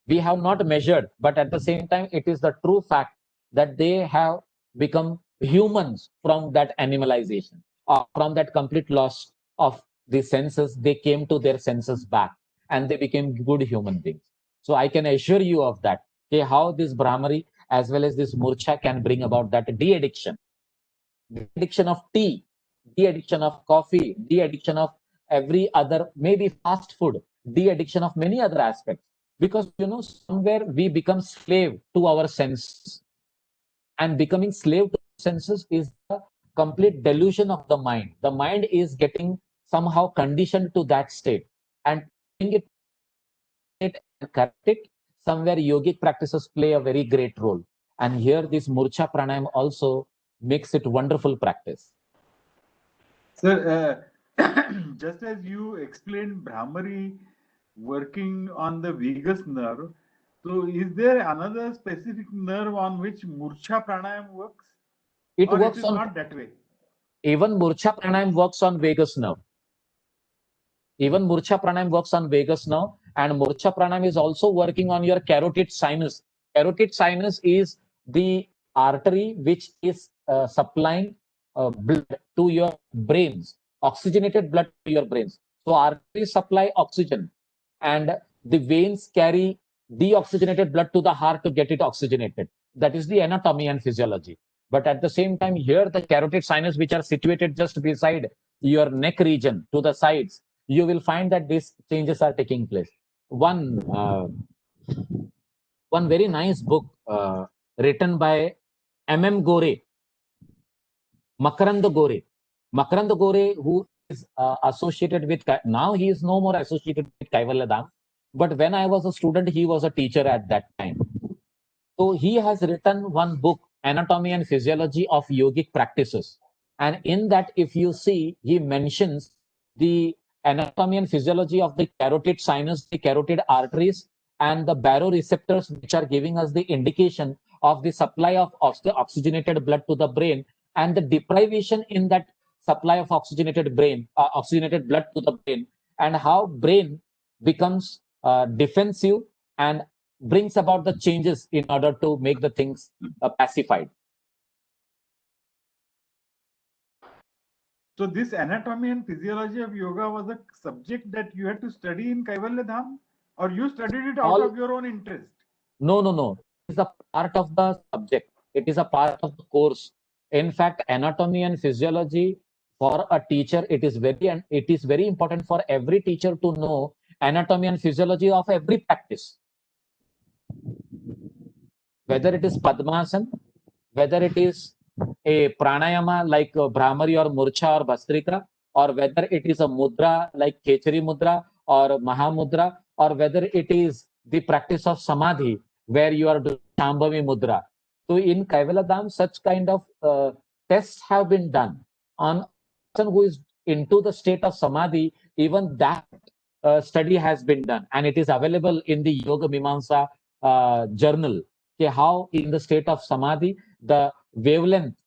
We have not measured, but at the same time, it is the true fact that they have become humans from that animalization, or from that complete loss of the senses. They came to their senses back and they became good human beings. So I can assure you of that. Okay, how this Brahmari as well as this Murcha can bring about that de-addiction. The addiction of tea, the addiction of coffee, the addiction of every other, maybe fast food, the addiction of many other aspects. Because, somewhere we become slave to our senses. And becoming slave to senses is the complete delusion of the mind. The mind is getting somehow conditioned to that state. And bring it and correct it, somewhere yogic practices play a very great role. And here this Murcha Pranayam also makes it wonderful practice. Sir, just as you explained Brahmari working on the vagus nerve, so is there another specific nerve on which Murcha Pranayam works? It or works it is on, not that way? Even Murcha Pranayam works on vagus nerve. Even Murcha Pranayam works on vagus nerve, and Murcha Pranayam is also working on your carotid sinus. Carotid sinus is the artery which is supplying blood to your brains, oxygenated blood to your brains. So arteries supply oxygen, and the veins carry deoxygenated blood to the heart to get it oxygenated. That is the anatomy and physiology. But at the same time, here the carotid sinus, which are situated just beside your neck region to the sides, you will find that these changes are taking place. One very nice book written by M.M. Gore, Makarand Gore. Makarand Gore, who is associated with, now he is no more associated with Kaivalya Dham, but when I was a student, he was a teacher at that time. So he has written one book, Anatomy and Physiology of Yogic Practices. And in that, if you see, he mentions the anatomy and physiology of the carotid sinus, the carotid arteries, and the baroreceptors, which are giving us the indication of the supply of oxygenated blood to the brain, and the deprivation in that supply of oxygenated blood to the brain, and how brain becomes defensive and brings about the changes in order to make the things pacified. So this anatomy and physiology of yoga was a subject that you had to study in Kaivalya Dham, or you studied it out of your own interest? No. It is a part of the subject. It is a part of the course. In fact, anatomy and physiology for a teacher, it is very important for every teacher to know anatomy and physiology of every practice. Whether it is Padmasana, whether it is a pranayama like Brahmari or Murcha or Bhastrika, or whether it is a mudra like Khechari Mudra or Mahamudra, or whether it is the practice of Samadhi where you are doing Shambhavi Mudra. So in Kaivalya Dham, such kind of tests have been done on a person who is into the state of Samadhi. Even that study has been done, and it is available in the Yoga Mimamsa journal. Okay, how in the state of Samadhi, the wavelength,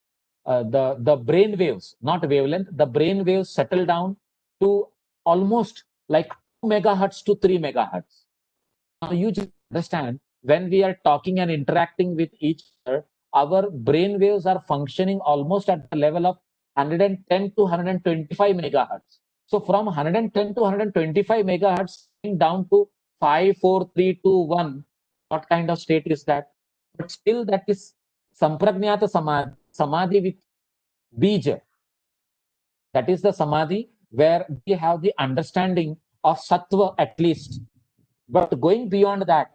the brain waves, not wavelength, the brain waves settle down to almost like 2 megahertz to 3 megahertz. Now you just understand, when we are talking and interacting with each other, our brain waves are functioning almost at the level of 110 to 125 megahertz. So from 110 to 125 megahertz down to 5, 4, 3, 2, 1, what kind of state is that? But still that is Samprajnata Samadhi, Samadhi with Bija. That is the Samadhi where we have the understanding of Sattva at least. But going beyond that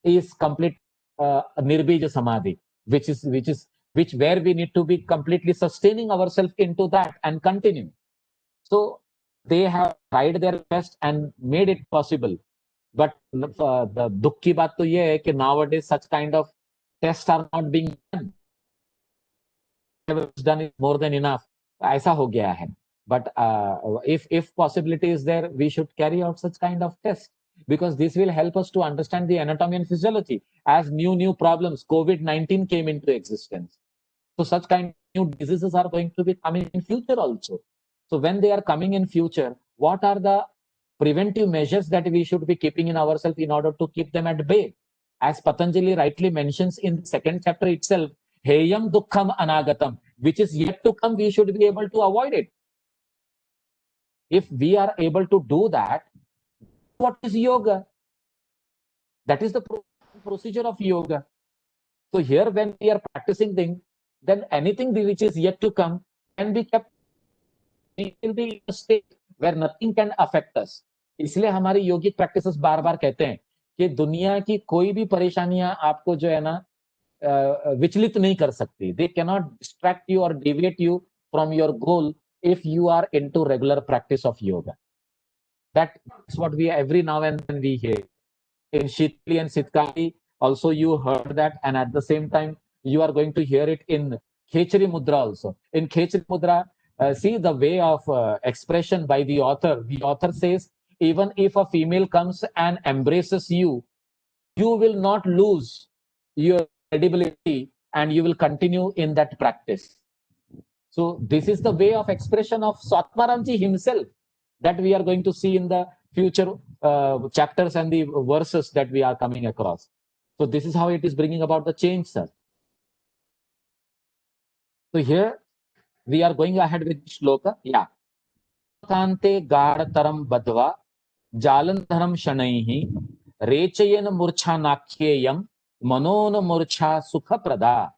is complete Nirbija Samadhi, which where we need to be completely sustaining ourselves into that and continue. So they have tried their best and made it possible. But the dukh ki baat to ye hai कि nowadays such kind of tests are not being done. Whatever is done is more than enough. ऐसा हो गया है. But if possibility is there, we should carry out such kind of tests, because this will help us to understand the anatomy and physiology as new problems. COVID-19 came into existence. So such kind of new diseases are going to be coming in future also. So when they are coming in future, what are the preventive measures that we should be keeping in ourselves in order to keep them at bay? As Patanjali rightly mentions in the second chapter itself, Heyam Dukkham Anagatam, which is yet to come, we should be able to avoid it. If we are able to do that, what is yoga? That is the procedure of yoga. So here, when we are practicing things, then anything which is yet to come can be kept. We will be in a state where nothing can affect us. इसलिए हमारी योगिक practices बार बार कहते हैं कि दुनिया की कोई भी परेशानियां आपको जो है ना विचलित नहीं कर सकती. They cannot distract you or deviate you from your goal if you are into regular practice of yoga. That's what we every now and then we hear. In Shitli and Sitkali, also you heard that, and at the same time, you are going to hear it in Khechari Mudra also. In Khechari Mudra, see the way of expression by the author. The author says, even if a female comes and embraces you, you will not lose your credibility and you will continue in that practice. So this is the way of expression of Swatmaramji himself that we are going to see in the future chapters and the verses that we are coming across. So this is how it is bringing about the change, sir. So here we are going ahead with shloka. Yeah. Kante garataram badva jalandharam shanaihi rechayen murcha nakyeyam manon murcha sukha prada.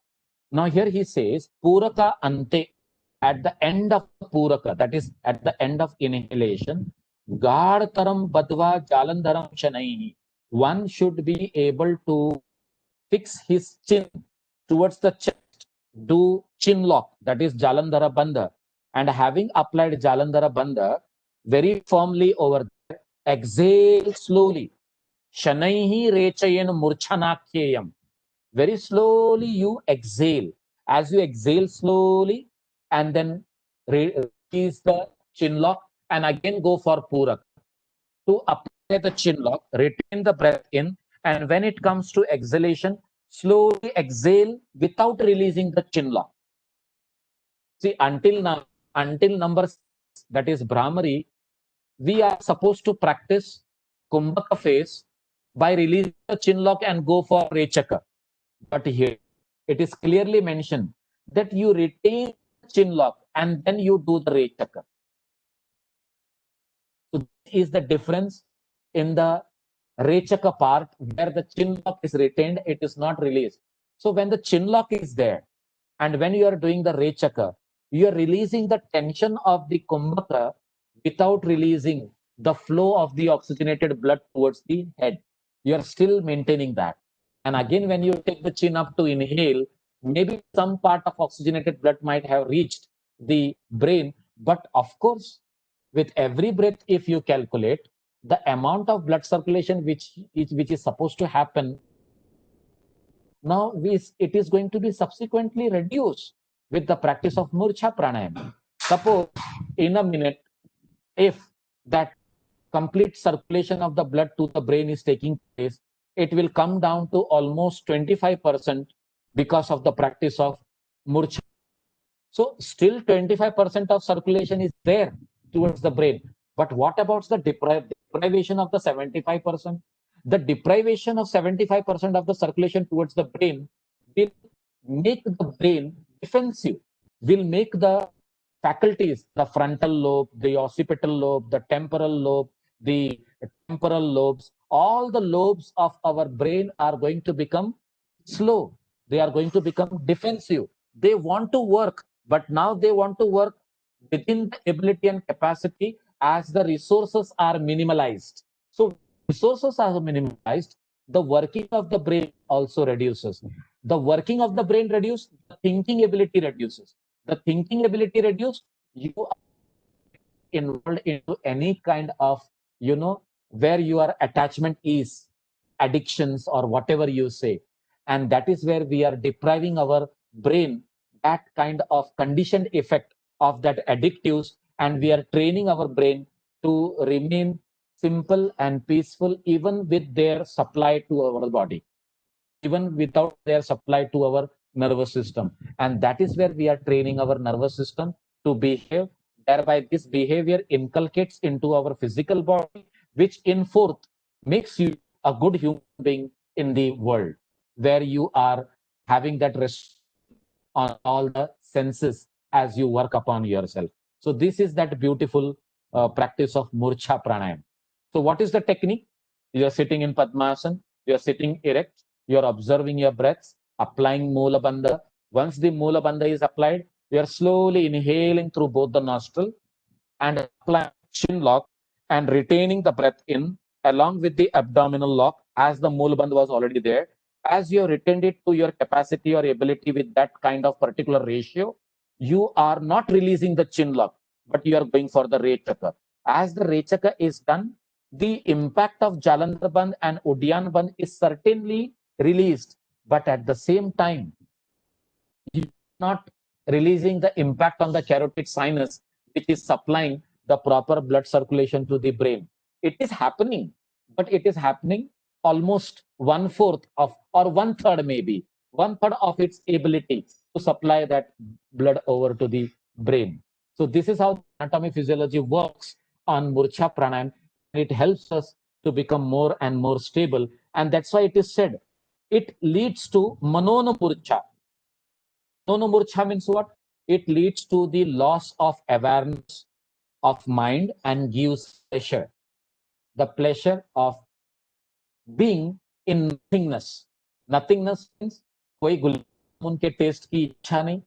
Now here he says puraka ante, at the end of puraka, that is at the end of inhalation, garataram badva jalandharam shanaihi. One should be able to fix his chin towards the chest, do chin lock, that is Jalandhara Bandha, and having applied Jalandhara Bandha very firmly over there, exhale slowly. Shanaihi rechayen murchanakyeyam. Very slowly you exhale. As you exhale slowly, and then release the chin lock, and again go for Purak. To apply the chin lock, retain the breath in, and when it comes to exhalation, slowly exhale without releasing the chin lock. See, until now, until number 6, that is Brahmari, we are supposed to practice Kumbhaka phase by releasing the chin lock and go for Rechaka. But here, it is clearly mentioned that you retain chin lock and then you do the Rechaka. So this is the difference in the Rechaka part, where the chin lock is retained, it is not released. So when the chin lock is there, and when you are doing the Rechaka, you are releasing the tension of the Kumbhaka without releasing the flow of the oxygenated blood towards the head. You are still maintaining that. And again, when you take the chin up to inhale, maybe some part of oxygenated blood might have reached the brain. But of course, with every breath, if you calculate, the amount of blood circulation which is supposed to happen, now it is going to be subsequently reduced with the practice of Murcha Pranayama. Suppose in a minute, if that complete circulation of the blood to the brain is taking place, it will come down to almost 25% because of the practice of Murcha. So still 25% of circulation is there towards the brain. But what about the deprivation of the 75%? The deprivation of 75% of the circulation towards the brain will make the brain defensive, will make the faculties, the frontal lobe, the occipital lobe, the temporal lobe, the temporal lobes, all the lobes of our brain are going to become slow. They are going to become defensive. They want to work, but now they want to work within the ability and capacity as the resources are minimalized. So resources are minimalized, the working of the brain also reduces. The working of the brain reduces, the thinking ability reduces. The thinking ability reduced, you are involved into any kind of, where your attachment is, addictions or whatever you say. And that is where we are depriving our brain that kind of conditioned effect of that addictives, and we are training our brain to remain simple and peaceful even with their supply to our body, even without their supply to our nervous system. And that is where we are training our nervous system to behave. Thereby, this behavior inculcates into our physical body, which in forth makes you a good human being in the world, where you are having that rest on all the senses as you work upon yourself. So this is that beautiful practice of Murcha Pranayam. So what is the technique? You are sitting in Padmasana, you are sitting erect, you are observing your breaths, applying Mula Bandha. Once the Mula Bandha is applied, you are slowly inhaling through both the nostril and applying chin lock and retaining the breath in along with the abdominal lock as the Mula Bandha was already there. As you retained it to your capacity or ability with that kind of particular ratio, you are not releasing the chin lock, but you are going for the Rechaka. As the Rechaka is done, the impact of Jalandhar Bandh and Udyan Bandh is certainly released, but at the same time, you are not releasing the impact on the carotid sinus, which is supplying the proper blood circulation to the brain. It is happening, but it is happening almost 1/4 of, or 1/3 maybe, 1/3 of its ability to supply that blood over to the brain. So this is how anatomy physiology works on Murcha Pranayam. It helps us to become more and more stable. And that's why it is said, it leads to Manona Murcha. Manona Murcha means what? It leads to the loss of awareness of mind and gives pleasure. The pleasure of being in nothingness. Nothingness means कोई गुलाब जामुन के test की इच्छा नहीं,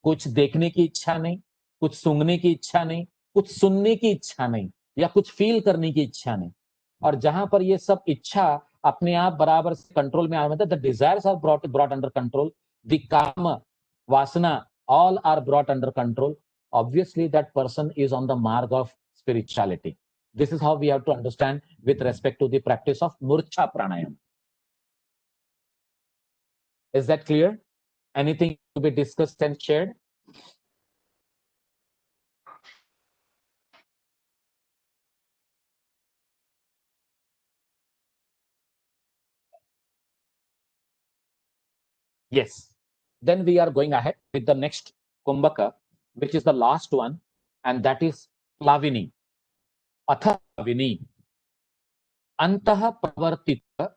कुछ देखने की इच्छा नहीं, कुछ सूंघने की इच्छा नहीं, कुछ सुनने की इच्छा नहीं, या कुछ फील करने की इच्छा नहीं. और जहां पर ये सब इच्छा अपने आप बराबर से कंट्रोल में आ, मतलब the desires are brought under control, the काम, वासना, all are brought under control. Obviously that person is on the mark of spirituality. This is how we have to understand with respect to the practice of Murcha Pranayam. Is that clear? Anything to be discussed and shared? Yes. Then we are going ahead with the next Kumbhaka, which is the last one, and that is Plavini. Atha Plavini. Antah Pravartita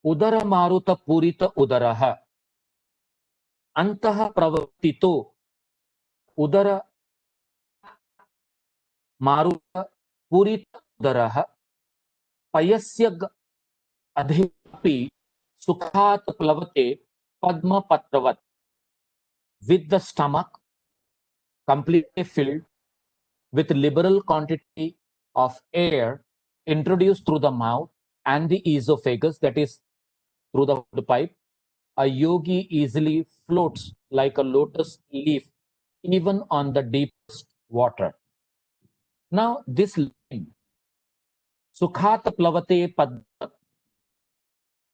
Udara Maruta Purita Udaraha. Antah Pravartito Udara Maruta Purita Udaraha. Payasyag Adhipi Sukhat Plavate Padma Patravat. With the stomach completely filled with liberal quantity of air introduced through the mouth and the esophagus, that is through the pipe, a yogi easily floats like a lotus leaf even on the deepest water. Now this line, Sukhat Plavate Padma,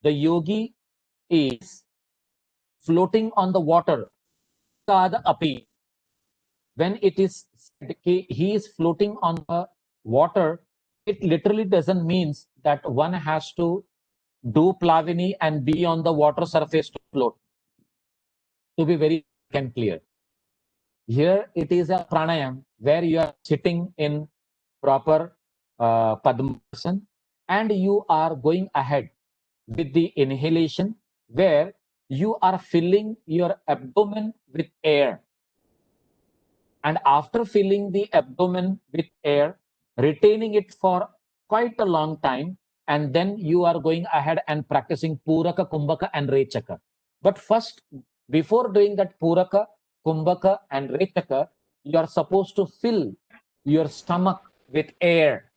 the yogi is floating on the water. Api, when it is he is floating on the water, it literally doesn't mean that one has to do Plavini and be on the water surface to float. To be very clear, here it is a pranayam where you are sitting in proper Padmasana, and you are going ahead with the inhalation where you are filling your abdomen with air. And after filling the abdomen with air, retaining it for quite a long time, and then you are going ahead and practicing Puraka, Kumbhaka, and Rechaka. But first, before doing that Puraka, Kumbhaka, and Rechaka, you are supposed to fill your stomach with air.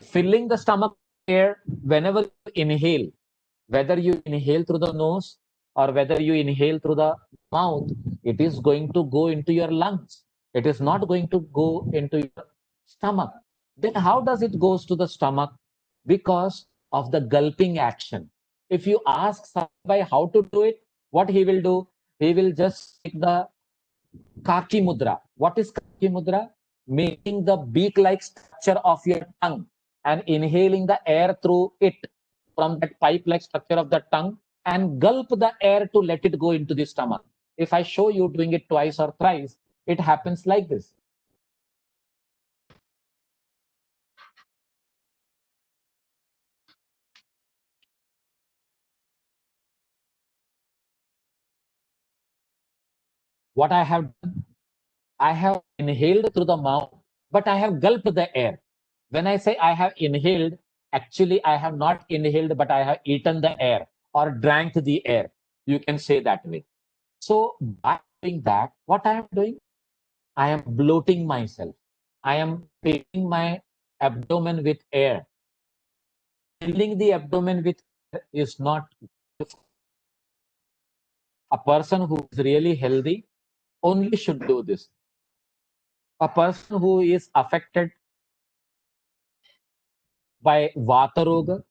Filling the stomach with air whenever you inhale, whether you inhale through the nose or whether you inhale through the mouth, it is going to go into your lungs. It is not going to go into your stomach. Then how does it goes to the stomach? Because of the gulping action. If you ask Sabai how to do it, what he will do? He will just take the Kaki Mudra. What is Kaki Mudra? Making the beak-like structure of your tongue and inhaling the air through it from that pipe-like structure of the tongue and gulp the air to let it go into the stomach. If I show you doing it twice or thrice, it happens like this. What I have done, I have inhaled through the mouth, but I have gulped the air. When I say I have inhaled, actually I have not inhaled, but I have eaten the air or drank the air. You can say that way. So by doing that, what I am doing? I am bloating myself. I am filling my abdomen with air. Filling the abdomen with air is not a person who is really healthy only should do this. A person who is affected by Vata Roga,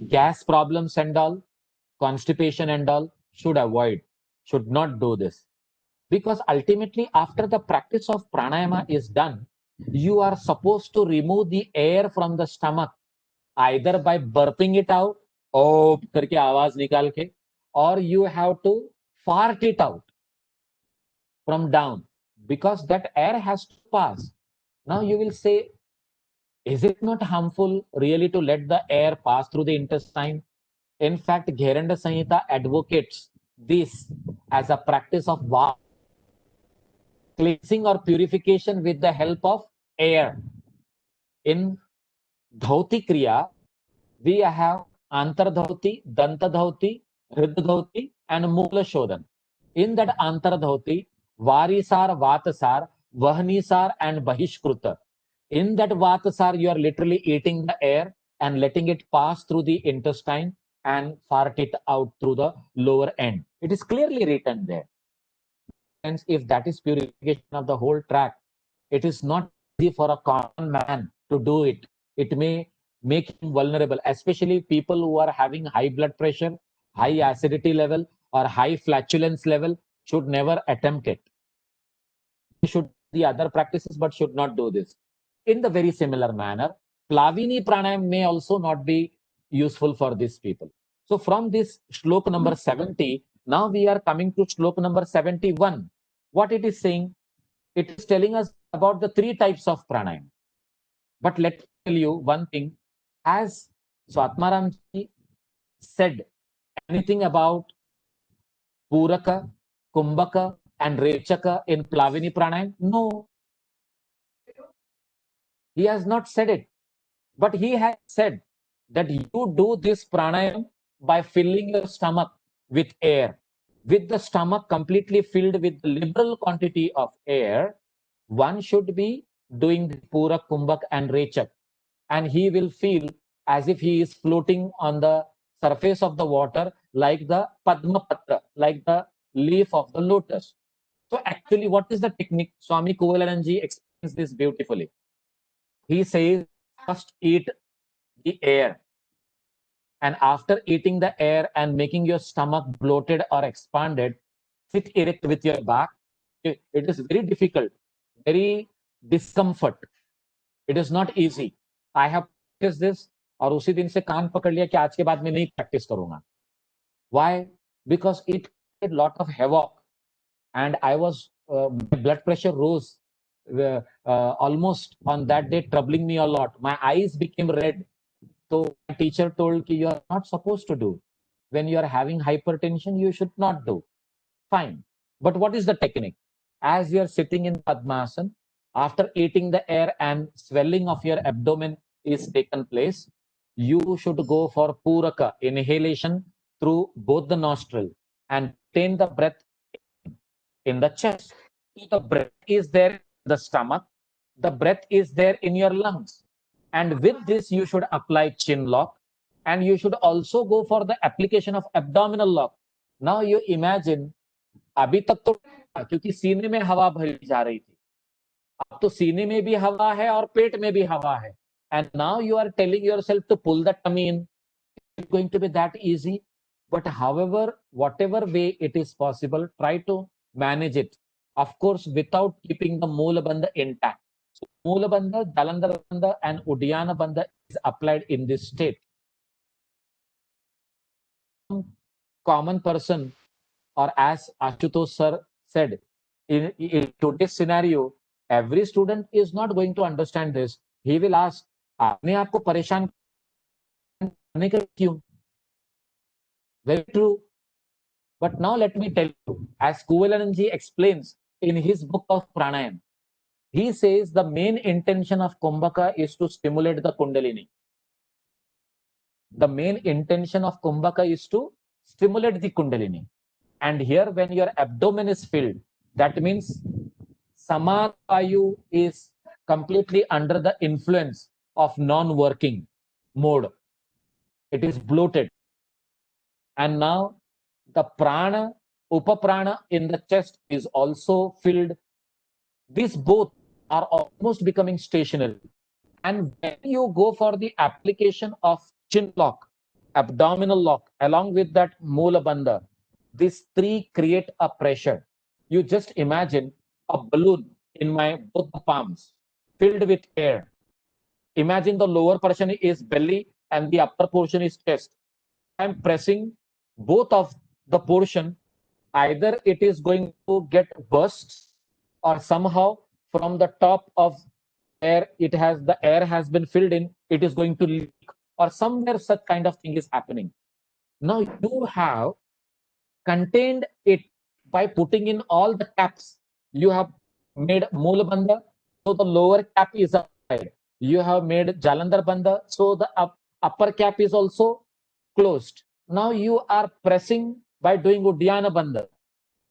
gas problems and all, constipation and all, should avoid, should not do this. Because ultimately, after the practice of pranayama is done, you are supposed to remove the air from the stomach, either by burping it out, oh, करके आवाज निकाल के, or you have to fart it out from down, because that air has to pass. Now you will say, is it not harmful really to let the air pass through the intestine? In fact, Gheranda Samhita advocates this as a practice of cleansing or purification with the help of air. In Dhauti Kriya, we have Antardhauti, Dantadhauti, Hriddhauti, and Mula Shodhan. In that Antardhauti, Varisar, Vatasar, Vahnisar, and Bahishkruta. In that Vatasar, you are literally eating the air and letting it pass through the intestine and fart it out through the lower end. It is clearly written there. And if that is purification of the whole tract, it is not easy for a common man to do it. It may make him vulnerable, especially people who are having high blood pressure, high acidity level, or high flatulence level should never attempt it. They should do the other practices, but should not do this. In the very similar manner, Plavini pranayam may also not be useful for these people. So from this shloka number 70, now we are coming to shloka number 71. What it is saying? It is telling us about the three types of pranayam. But let me tell you one thing. Has Swatmaramji said anything about Puraka, Kumbhaka, and Rechaka in Plavini pranayam? No. He has not said it. But he has said that you do this pranayam by filling your stomach with air. With the stomach completely filled with liberal quantity of air, one should be doing the Purak, Kumbhak, and Rechak. And he will feel as if he is floating on the surface of the water like the Padma Patra, like the leaf of the lotus. So actually, what is the technique? Swami Kuvalananji explains this beautifully. He says, first eat the air. And after eating the air and making your stomach bloated or expanded, sit erect with your back. It is very difficult, very discomfort. It is not easy. I have practiced this और उसी दिन से कान पकड़ लिया कि आज के बाद मैं नहीं practice करूंगा. Why? Because it created a lot of havoc, and I was my blood pressure rose almost on that day troubling me a lot. My eyes became red. So my teacher told you are not supposed to do. When you are having hypertension, you should not do. Fine. But what is the technique? As you are sitting in Padmasana, after eating the air and swelling of your abdomen is taken place, you should go for Puraka, inhalation through both the nostril and retain the breath in the chest. So the breath is there in the stomach, the breath is there in your lungs. And with this, you should apply chin lock and you should also go for the application of abdominal lock. Now you imagine, अभी तक तो क्योंकि सीने में हवा भरी जा रही थी, अब तो सीने में भी हवा है और पेट में भी हवा है. And now you are telling yourself to pull the tummy in. It's going to be that easy. But however, whatever way it is possible, try to manage it. Of course, without keeping the Moola Bandha intact. So, Moola Bandha, Jalandhar Bandha, and Uddiyana Bandha is applied in this state. Common person, or as Ashutosh sir said, in today's scenario, every student is not going to understand this. He will ask, आपने आपको परेशान करने का क्यों? Very true. But now let me tell you, as Kuvalananji explains in his book of Pranayam, he says the main intention of Kumbhaka is to stimulate the Kundalini. The main intention of Kumbhaka is to stimulate the Kundalini. And here, when your abdomen is filled, that means Samavayu is completely under the influence of non-working mode. It is bloated. And now the prana, upaprana in the chest is also filled. These both are almost becoming stationary. And when you go for the application of chin lock, abdominal lock, along with that Moola Bandha, these three create a pressure. You just imagine a balloon in my both palms filled with air. Imagine the lower portion is belly and the upper portion is chest. I'm pressing both of the portion, either it is going to get burst or somehow from the top of air, the air has been filled in, it is going to leak, or somewhere such kind of thing is happening. Now you have contained it by putting in all the caps. You have made Moola Bandha, so the lower cap is applied. You have made Jalandhar Bandha, so the upper cap is also closed. Now you are pressing by doing Uddiyana Bandha.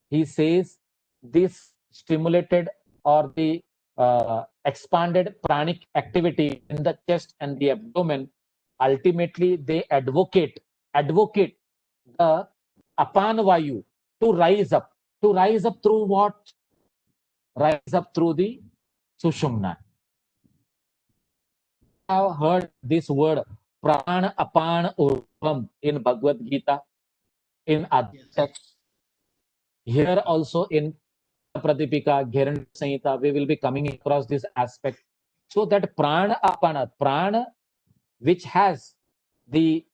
He says this stimulated or the expanded pranic activity in the chest and the abdomen, ultimately they advocate the Apana Vayu to rise up. To rise up through what? Rise up through the Sushumna. I have heard this word Prana Apana Urvam in Bhagavad Gita, in other texts. Here also in Pradipika, Gheranda Samhita, we will be coming across this aspect. So that Prana Apana, Prana which has the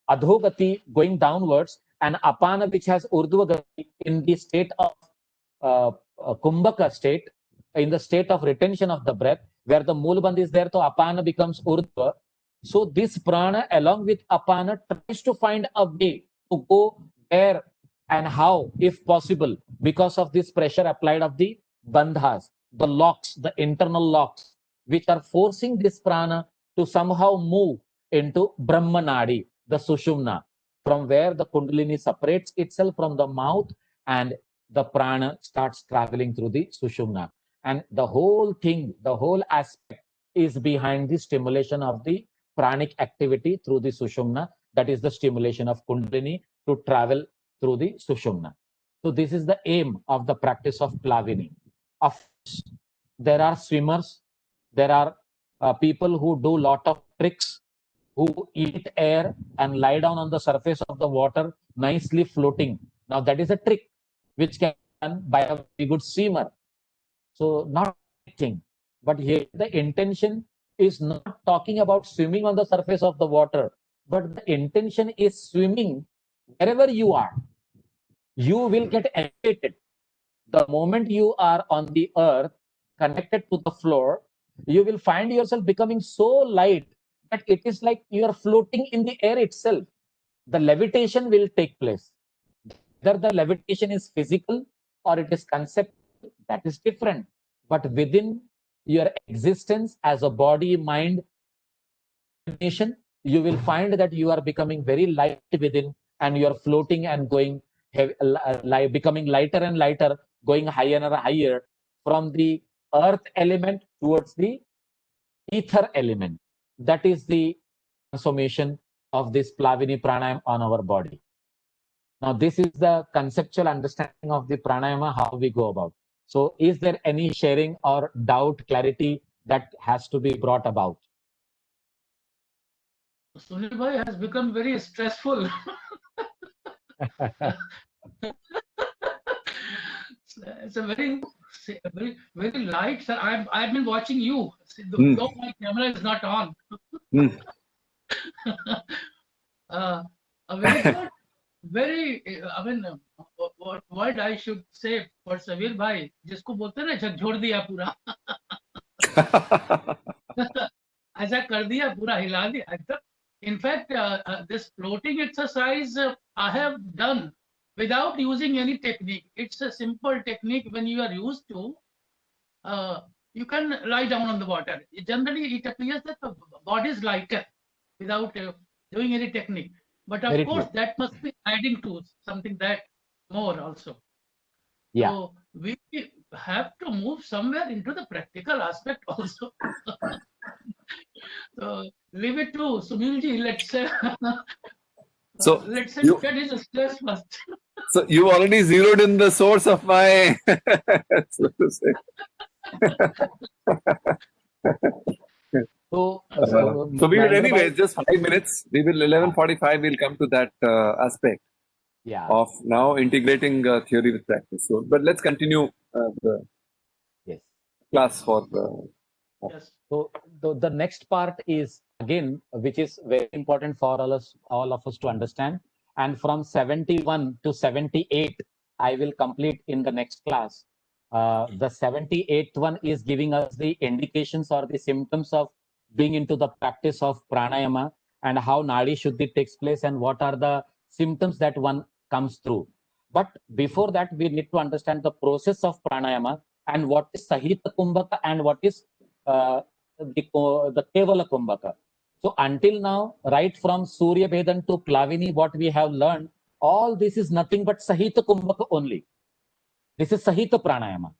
Adhogati going downwards, and Apana which has Urdhvagati in the state of Kumbhaka state, in the state of retention of the breath, where the Moola Bandha is there, so Apana becomes Urdhva. So this prana along with Apana tries to find a way to go there, and how, if possible, because of this pressure applied of the bandhas, the locks, the internal locks, which are forcing this prana to somehow move into Brahmanadi, the Sushumna, from where the Kundalini separates itself from the mouth and the prana starts traveling through the Sushumna. And the whole thing, the whole aspect is behind the stimulation of the pranic activity through the Sushumna, that is the stimulation of Kundalini to travel through the Sushumna. So this is the aim of the practice of Plavini. Of course, there are swimmers, there are people who do lot of tricks, who eat air and lie down on the surface of the water, nicely floating. Now that is a trick which can be done by a very good swimmer. So not anything, but here the intention is not talking about swimming on the surface of the water, but the intention is swimming wherever you are. You will get elevated. The moment you are on the earth, connected to the floor, you will find yourself becoming so light that it is like you are floating in the air itself. The levitation will take place. Whether the levitation is physical or it is conceptual, that is different. But within your existence as a body, mind, nation, you will find that you are becoming very light within, and you are floating and going, becoming lighter and lighter, going higher and higher from the earth element towards the ether element. That is the transformation of this Plavini pranayama on our body. Now, this is the conceptual understanding of the pranayama, how we go about. So, is there any sharing or doubt, clarity that has to be brought about? Sunil bhai has become very stressful. It's a very light, sir. I've been watching you. Though my camera is not on. A very good, very. I mean, what word I should say for Sabir bhai, जिसको बोलते हैं ना झकझोर दिया पूरा. ऐसा कर दिया पूरा हिला दिया. In fact, this floating exercise I have done without using any technique. It's a simple technique. When you are used to, you can lie down on the water. Generally, it appears that the body is lighter without doing any technique. But of Very course, true. that must be adding to something that more also. Yeah. So we have to move somewhere into the practical aspect also. So leave it to Sunil ji. Let's say, So let's say you- get his stress first. So you already zeroed in the source of my, so to say. So, So we will Mahendra anyway, bhai, just 5 minutes. We will 11:45. We'll come to that aspect yeah, of now integrating theory with practice. So, but let's continue the yes. class for Yes. So the next part is again, which is very important for all of us to understand. And from 71 to 78, I will complete in the next class. The 78th one is giving us the indications or the symptoms of being into the practice of pranayama, and how nadi shuddhi takes place and what are the symptoms that one comes through. But before that, we need to understand the process of pranayama and what is Sahita Kumbhaka and what is the Kevala Kumbhaka. So until now, right from Surya Vedan to Plavini, what we have learned, all this is nothing but Sahita Kumbhaka only. This is Sahita Pranayama.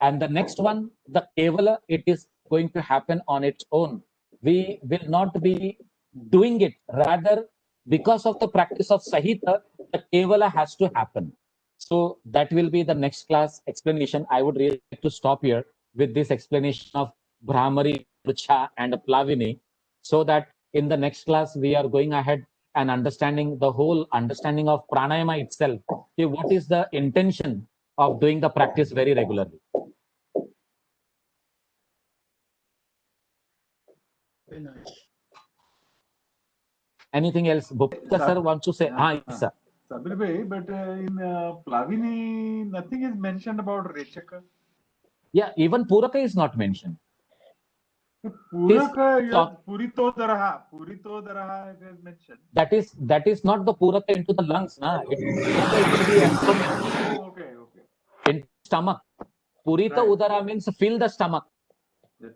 And the next one, the Kevala, it is going to happen on its own. We will not be doing it. Rather, because of the practice of Sahita, the Kevala has to happen. So that will be the next class explanation. I would really like to stop here with this explanation of Brahmari, Rucha, and Plavini, so that in the next class we are going ahead and understanding the whole understanding of pranayama itself. Okay, what is the intention of doing the practice very regularly? Very nice. Anything else? Bhupta sir wants to say? Yes, sir. Sabir bhai, but in Plavini, nothing is mentioned about Rechaka. Yeah, even Puraka is not mentioned. Puraka, Purito Daraha, it is mentioned. That is not the Puraka into the lungs, na? It is Puraka into the abdomen. Oh, okay. In stomach. Purita Right. Udara means fill the stomach.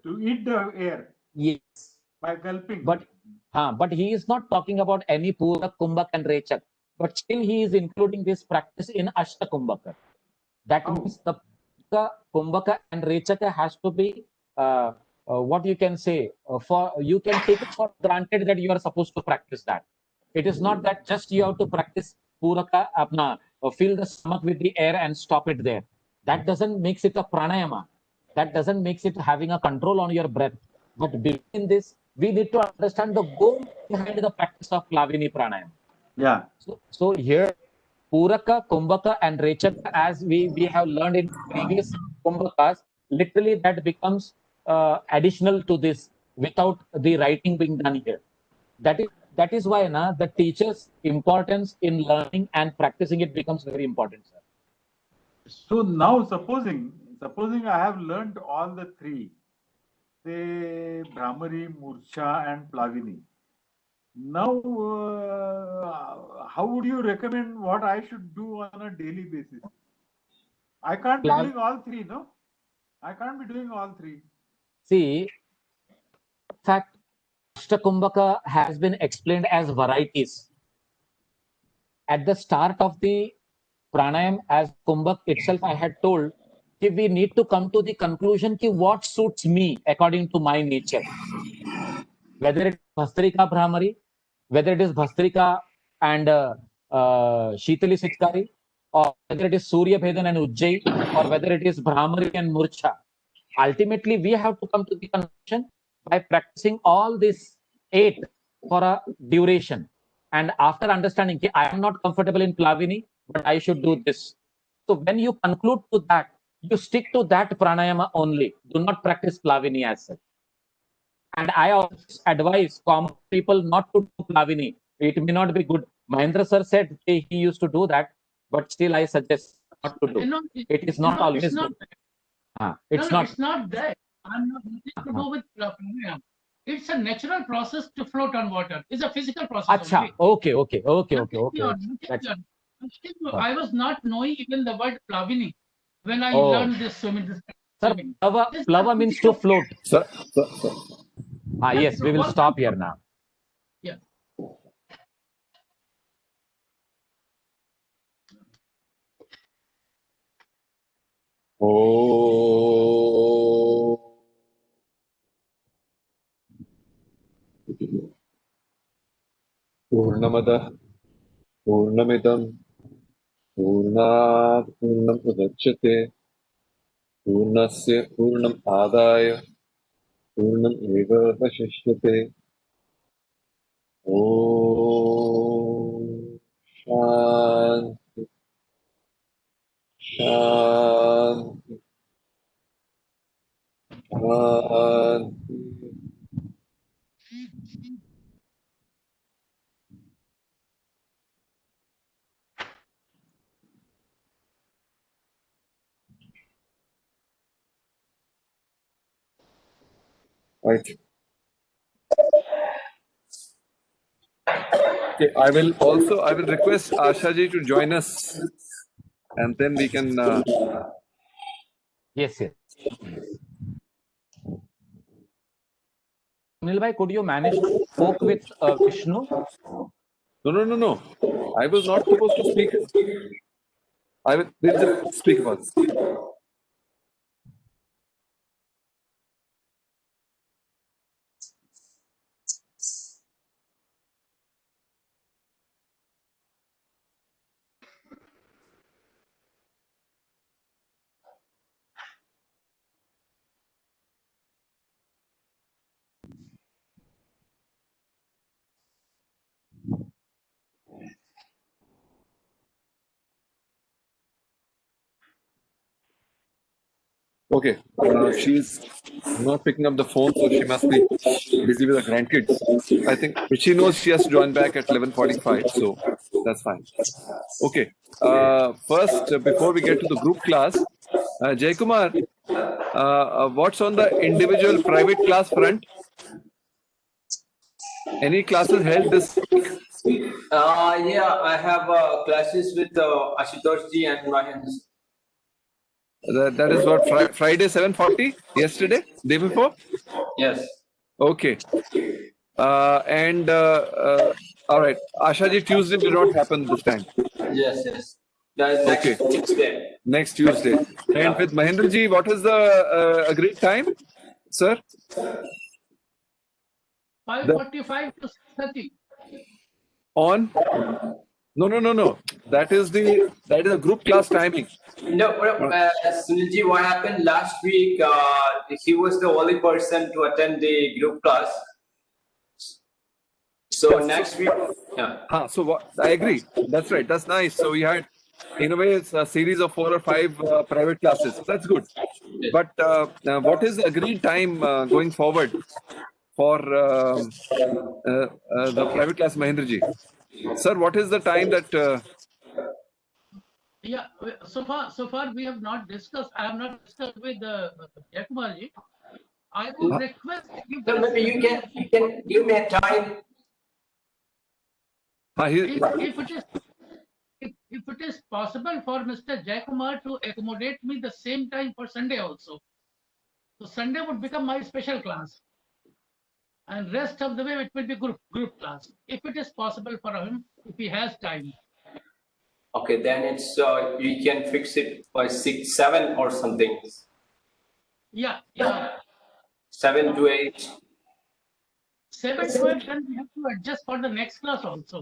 To eat the air Yes. by gulping. But he is not talking about any Purak, Kumbhak, and Rechak. But still, he is including this practice in Ashta Kumbhaka. That means the Kumbhaka and Rechaka has to be what you can say. For you can take it for granted that you are supposed to practice that. It is not that just you have to practice Puraka, apna, fill the stomach with the air and stop it there. That doesn't makes it a pranayama. That doesn't makes it having a control on your breath. But between this, we need to understand the goal behind the practice of Plavini pranayama. Yeah. So here, Puraka, Kumbhaka, and Rechaka, as we have learned in previous Kumbhakas, literally that becomes additional to this without the writing being done here. That is why the teacher's importance in learning and practicing it becomes very important, sir. So now supposing I have learned all the three, say Brahmari, Murcha and Plavini. Now, how would you recommend what I should do on a daily basis? I can't be doing all three, no? I can't be doing all three. See, in fact, Ashtakumbhaka has been explained as varieties. At the start of the pranayam, as Kumbhak itself, I had told, कि we need to come to the conclusion कि what suits me according to my nature. Whether it is Bhastrika Brahmari, whether it is Bhastrika and Shitali Sitkari, or whether it is Surya Bhedan and Ujjayi, or whether it is Brahmari and Murcha. Ultimately, we have to come to the conclusion by practicing all these 8 for a duration. And after understanding, I am not comfortable in Plavini, but I should do this. So when you conclude to that, you stick to that pranayama only. Do not practice Plavini as such. And I always advise common people not to do Plavini. It may not be good. Mahendra sir said he used to do that, but still I suggest not to do. It is not always good. It's not that. I'm not nothing to do with pranayama. It's a natural process to float on water. It's a physical process. Acha, okay. I was not knowing even the word Plavini when I learned this swimming. Sir, plava means to float. Sir. Yes, we will stop here now. Yeah. Oh. Purnamada, Purnamidam, Purnat, Purnam Udachyate, Purnasya, Purnam Adaya, Purnam Eva Vashishyate. Om Shanti, Shanti, Shanti. Right. Okay, I will request Asha ji to join us, and then we can. Yes. Sunil bhai, could you manage to spoke with Vishnu? No. I was not supposed to speak. We'll just speak about it. Okay, she's not picking up the phone, so she must be busy with her grandkids. I think she knows she has to join back at 11:45, so that's fine. Okay, first, before we get to the group class, Jay Kumar, what's on the individual private class front? Any classes held this week? Yeah, I have classes with Ashutosh ji and Mahendra. That is what, Friday 7:40? Yesterday? Day before? Yes. Okay. All right. Asha ji, Tuesday did not happen this time. Yes. That is next Tuesday. Next Tuesday. And with Mahendra ji, what is the agreed time, sir? 5:45 to 6:30. On? No. That is a group class timing. No, Sunil ji, what happened last week? He was the only person to attend the group class. So next week, yeah. So what? I agree. That's right. That's nice. So we had, in a way, it's a series of 4 or 5 private classes. That's good. But what is the agreed time going forward for the private class, Mahendra ji? Sir, what is the time that? Yeah, so far we have not discussed. I have not discussed with Jayakumarji. I would request if So maybe you can give me a time. if it is possible for Mr. Jayakumar to accommodate me the same time for Sunday also. So Sunday would become my special class, and rest of the way it will be group class. If it is possible for him, if he has time. Okay, then it's you can fix it by 6, 7 or something. Yeah, 7 to 8. 7 to 8, then we have to adjust for the next class also.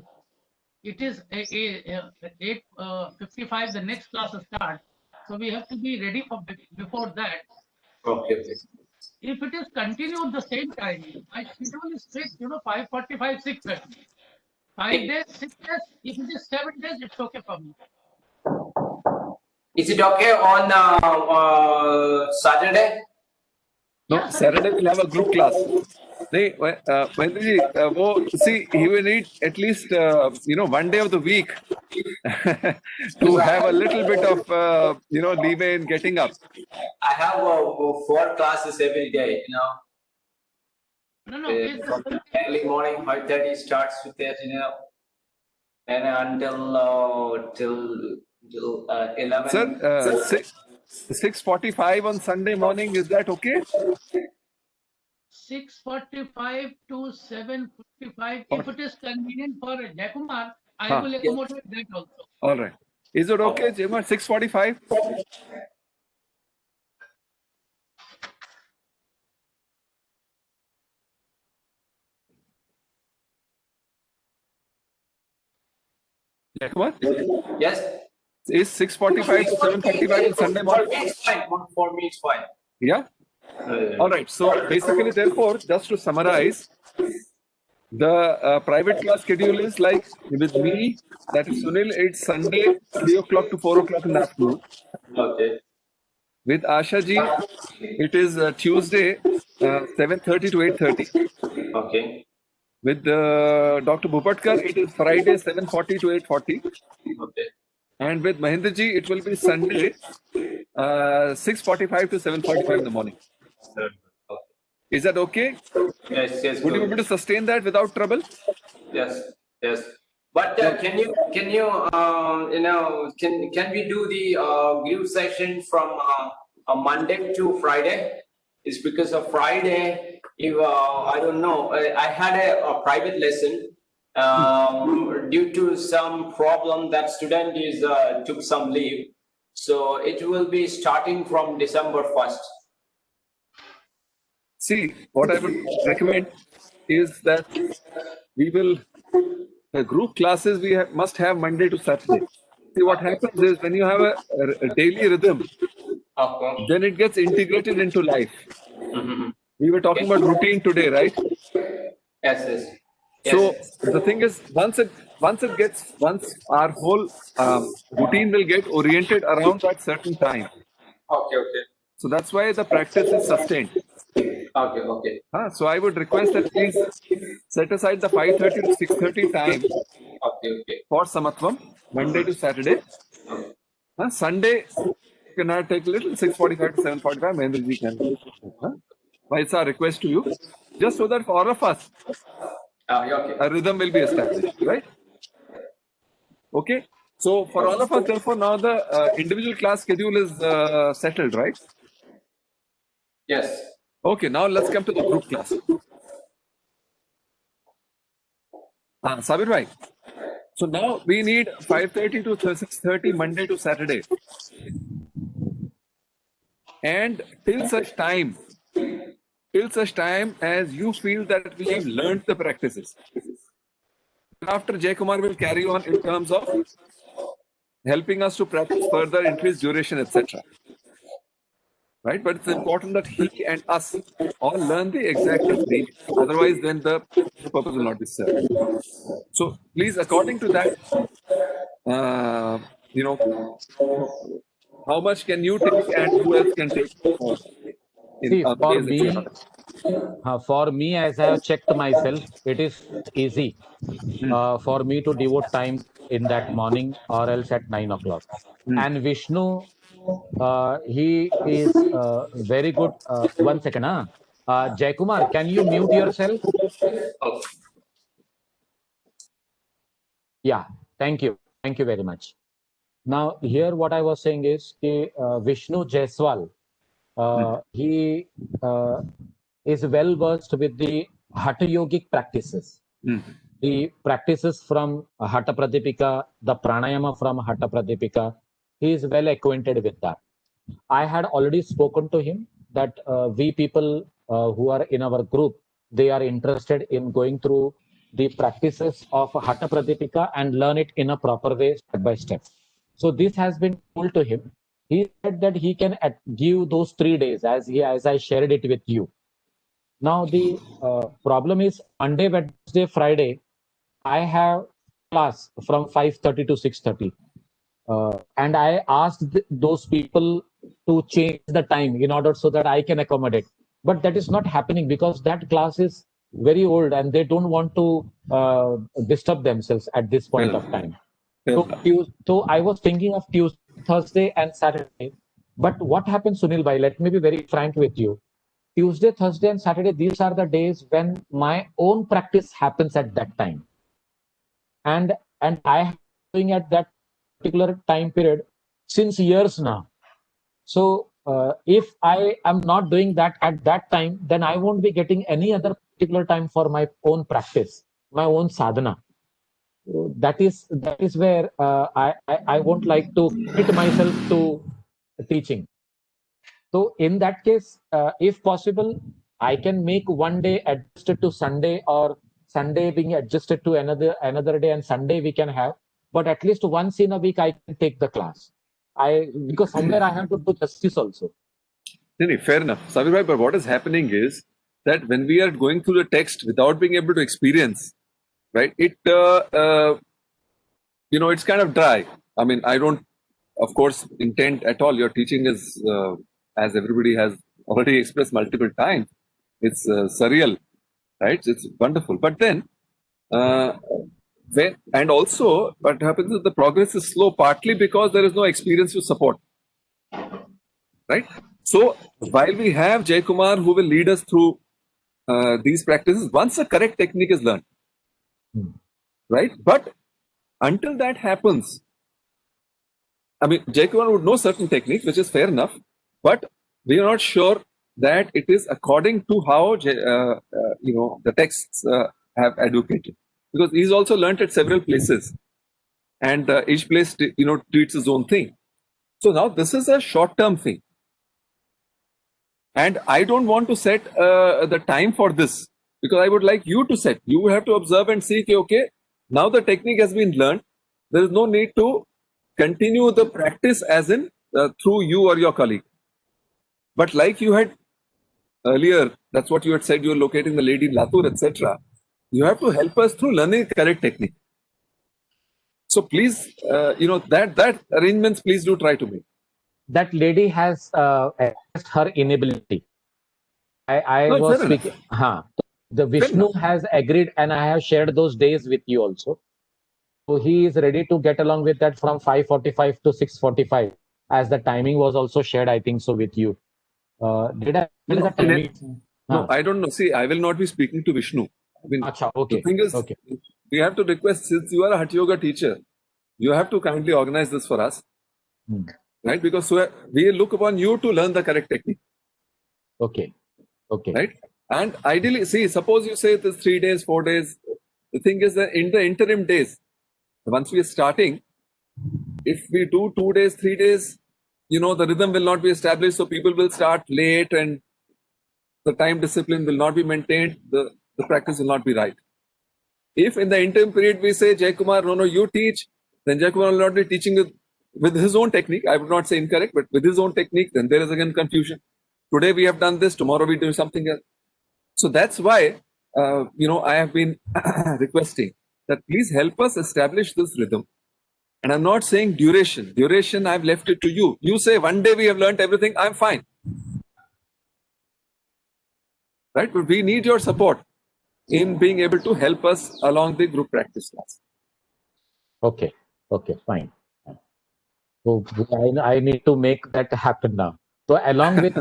It is 8:55. The next class starts, so we have to be ready for before that. Okay. If it is continued the same time, my schedule is fixed. 5:45, 6:30. 5 days, 6 days. If it is 7 days, it's okay for me. Is it okay on Saturday? No, Yeah, Saturday we'll have a group class. Mahendraji, see, he will need at least 1 day of the week to have a little bit of leeway in getting up. I have 4 classes every day. No. It's From early morning, 5:30 starts with that, and until till 11. Sir, 6:45 on Sunday morning, is that okay? 6:45 to 7:55. If it is convenient for Jayakumar, I will accommodate that also. All right. Is it okay, Jayakumar? 6:45? Jayakumar? Yes. Is 6:45 to 7:45 on Sunday morning? It's fine. For me, it's fine. Yeah? All right. So basically, therefore, just to summarize, the private class schedule is like with me, that is Sunil, it's Sunday, 3 o'clock to 4 o'clock in the afternoon. Okay. With Asha ji, it is Tuesday, 7:30 to 8:30. Okay. With Dr. Bhupatkar, it is Friday, 7:40 to 8:40. Okay. And with Mahendra ji, it will be Sunday, 6:45 to 7:45 in the morning. Okay. Is that okay? Yes. Would you be able to sustain that without trouble? Yes. But can you can we do the group session from a Monday to Friday? It's because of Friday. If I don't know, I had a private lesson due to some problem that student is took some leave, so it will be starting from December 1st. See, what I would recommend is that the group classes must have Monday to Saturday. See, what happens is when you have a daily rhythm, Okay. then it gets integrated into life. We were talking about routine today, right? Yes. So the thing is, once our whole routine will get oriented around that certain time. Okay. So that's why the practice is sustained. Okay. So I would request that please set aside the 5:30 to 6:30 time Okay. for Samatvam, Monday to Saturday. Sunday, you can take a little, 6:45 to 7:45, Mahendraji can. But it's our request to you, just so that for all of us, Okay. a rhythm will be established, right? Okay. So for all of us, therefore, now the individual class schedule is settled, right? Yes. Okay, now let's come to the group class. Sabir bhai. So now we need 5:30 to 6:30 Monday to Saturday. And till such time as you feel that we have learned the practices. After Jayakumar will carry on in terms of helping us to practice further, increase duration, etc. Right? But it's important that he and us all learn the exact technique. Otherwise, then the purpose will not be served. So please, according to that, how much can you take and who else can take? See, for me, for me, as I have checked myself, it is easy for me to devote time in that morning or else at 9 o'clock. And Vishnu, he is very good. One second, Jaykumar, can you mute yourself? Yeah, thank you. Thank you very much. Now, here what I was saying is Vishnu Jaiswal, he is well versed with the Hatha Yogic practices. The practices from Hatha Pradipika, the pranayama from Hatha Pradipika, he is well acquainted with that. I had already spoken to him that we people who are in our group, they are interested in going through the practices of Hatha Pradipika and learn it in a proper way, step by step. So this has been told to him. He said that he can give those 3 days as I shared it with you. Now the problem is Monday, Wednesday, Friday, I have class from 5:30 to 6:30. And I asked those people to change the time in order so that I can accommodate. But that is not happening because that class is very old and they don't want to disturb themselves at this point of time. So I was thinking of Tuesday, Thursday, and Saturday. But what happens, Sunil Bhai? Let me be very frank with you. Tuesday, Thursday, and Saturday, these are the days when my own practice happens at that time. And I am doing at that particular time period since years now. So if I am not doing that at that time, then I won't be getting any other particular time for my own practice, my own sadhana. That is where I won't like to commit myself to teaching. So in that case, if possible, I can make one day adjusted to Sunday or Sunday being adjusted to another day and Sunday we can have. But at least once in a week I can take the class. Because somewhere I have to do justice also. Fair enough, Sabir bhai, but what is happening is that when we are going through the text without being able to experience, right? It's kind of dry. I mean, I don't, of course, intend at all. Your teaching is, as everybody has already expressed multiple times, it's surreal, right? It's wonderful. But then, and also what happens is the progress is slow, partly because there is no experience to support, right? So while we have Jaykumar who will lead us through these practices, once a correct technique is learned, right? But until that happens, I mean, Jaykumar would know certain techniques, which is fair enough, but we are not sure that it is according to how the texts have advocated, because he's also learnt at several places, and each place treats his own thing. So now this is a short-term thing, and I don't want to set the time for this, because I would like you to set. You have to observe and see, okay, now the technique has been learned. There is no need to continue the practice as in through you or your colleague. But like you had earlier, that's what you had said, you're locating the lady in Latur, etc. You have to help us through learning the correct technique. So please, that arrangements, please do try to make. That lady has expressed her inability. I was speaking. The Vishnu has agreed, and I have shared those days with you also. So he is ready to get along with that from 5:45 to 6:45, as the timing was also shared, I think so, with you. Did I? No, I don't know. See, I will not be speaking to Vishnu. I mean, okay. The thing is, we have to request, since you are a Hatha Yoga teacher, you have to kindly organize this for us, right? Because we look upon you to learn the correct technique. Okay. Right? And ideally, see, suppose you say it is 3 days, 4 days. The thing is that in the interim days, once we are starting, if we do 2 days, 3 days, the rhythm will not be established. So people will start late and the time discipline will not be maintained. The practice will not be right. If in the interim period we say, Jaykumar, no, you teach, then Jaykumar will not be teaching with his own technique. I would not say incorrect, but with his own technique, then there is again confusion. Today we have done this, tomorrow we do something else. So that's why, I have been requesting that please help us establish this rhythm. And I'm not saying duration. Duration, I've left it to you. You say 1 day we have learnt everything, I'm fine. right? But we need your support in being able to help us along the group practice class. Okay, okay, fine. So I need to make that happen now. So along with,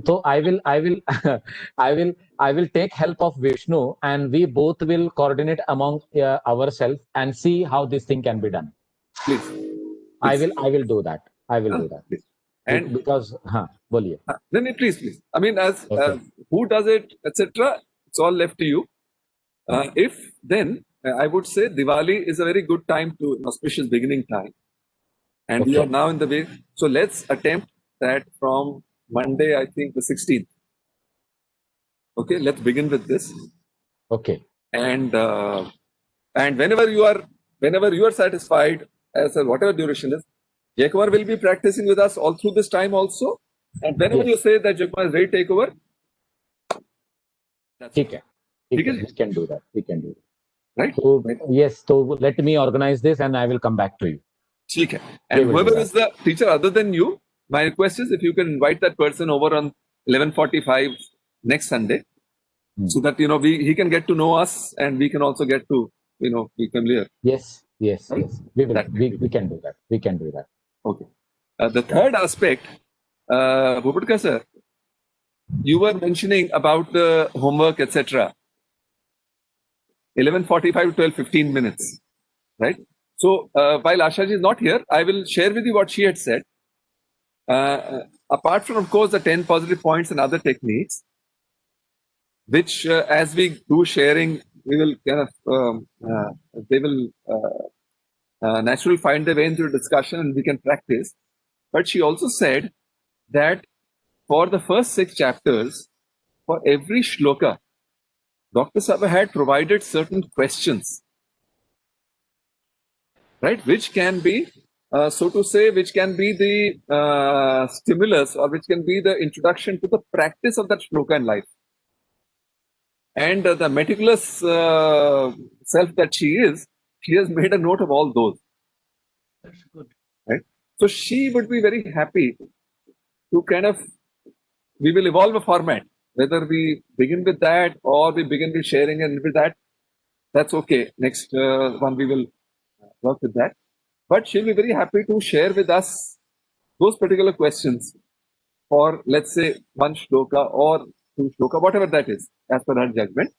so I will, I will take help of Vishnu, and we both will coordinate among ourselves and see how this thing can be done. Please. I will do that. I will do that. Please. And Because, boliye. no, please. I mean, as Okay. who does it, etc. It's all left to you. If then, I would say Diwali is a very good time to auspicious beginning time, and we Okay. are now in the way. So let's attempt that from Monday, I think the 16th. Okay, let's begin with this, Okay. and whenever you are satisfied, as whatever duration is, Jayakumar will be practicing with us all through this time also. And whenever Yes. you say that Jayakumar is ready to take over, that's ठीक है. ठीक है. ठीक है? We can do that. We can do that. right. So yes. So let me organize this, and I will come back to you. ठीक है. And will do whoever that. is the teacher other than you, my request is if you can invite that person over on 11:45 next Sunday, so that he can get to know us and we can also get to be familiar. Yes. Yes. Right? Yes. We will. That We can do that. We can do that. Okay. The third aspect, Bhupatka sir, you were mentioning about the homework, etc. 11:45 to 12:15 minutes, right? So while Asha ji is not here, I will share with you what she had said. Apart from, of course, the 10 positive points and other techniques, which as we do sharing, we will kind of, they will naturally find their way into discussion and we can practice. But she also said that for the first 6 chapters, for every shloka, Dr. Sabha had provided certain questions, right, which can be, so to say, which can be the stimulus or which can be the introduction to the practice of that shloka in life. And the meticulous self that she is, she has made a note of all those. That's good. Right? So she would be very happy to kind of, we will evolve a format, whether we begin with that or we begin with sharing and with that, that's okay. Next one we will work with that. But she'll be very happy to share with us those particular questions for, let's say, 1 shloka or 2 shloka, whatever that is, as per her judgment.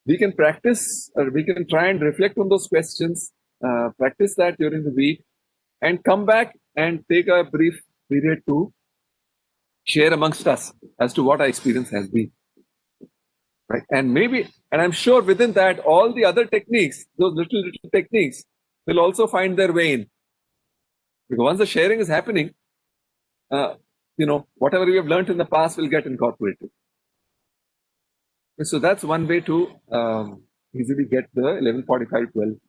We can practice, or we can try and reflect on those questions, practice that during the week, and come back and take a brief period to share amongst us as to what our experience has been. Right? And maybe, and I'm sure within that, all the other techniques, those little techniques, will also find their way in. Because once the sharing is happening, whatever we have learned in the past will get incorporated. So that's one way to easily get the 11:45, 12.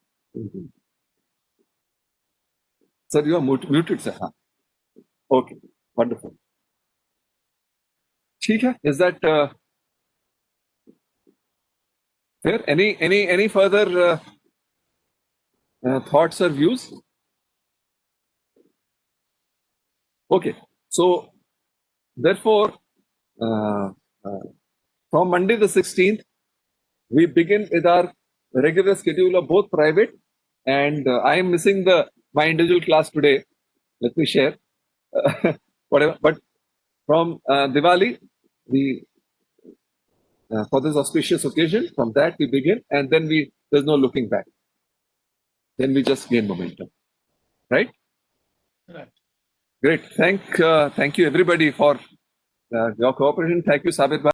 Sir, you are muted, sir. Okay, wonderful. ठीक है, is that fair? Any further thoughts or views? Okay, so therefore, from Monday the 16th, we begin with our regular schedule of both private and I am missing my individual class today. Let me share whatever. But from Diwali, for this auspicious occasion, from that we begin, and then there's no looking back. Then we just gain momentum, right? Right. Great. Thank you everybody for your cooperation. Thank you, Sabir.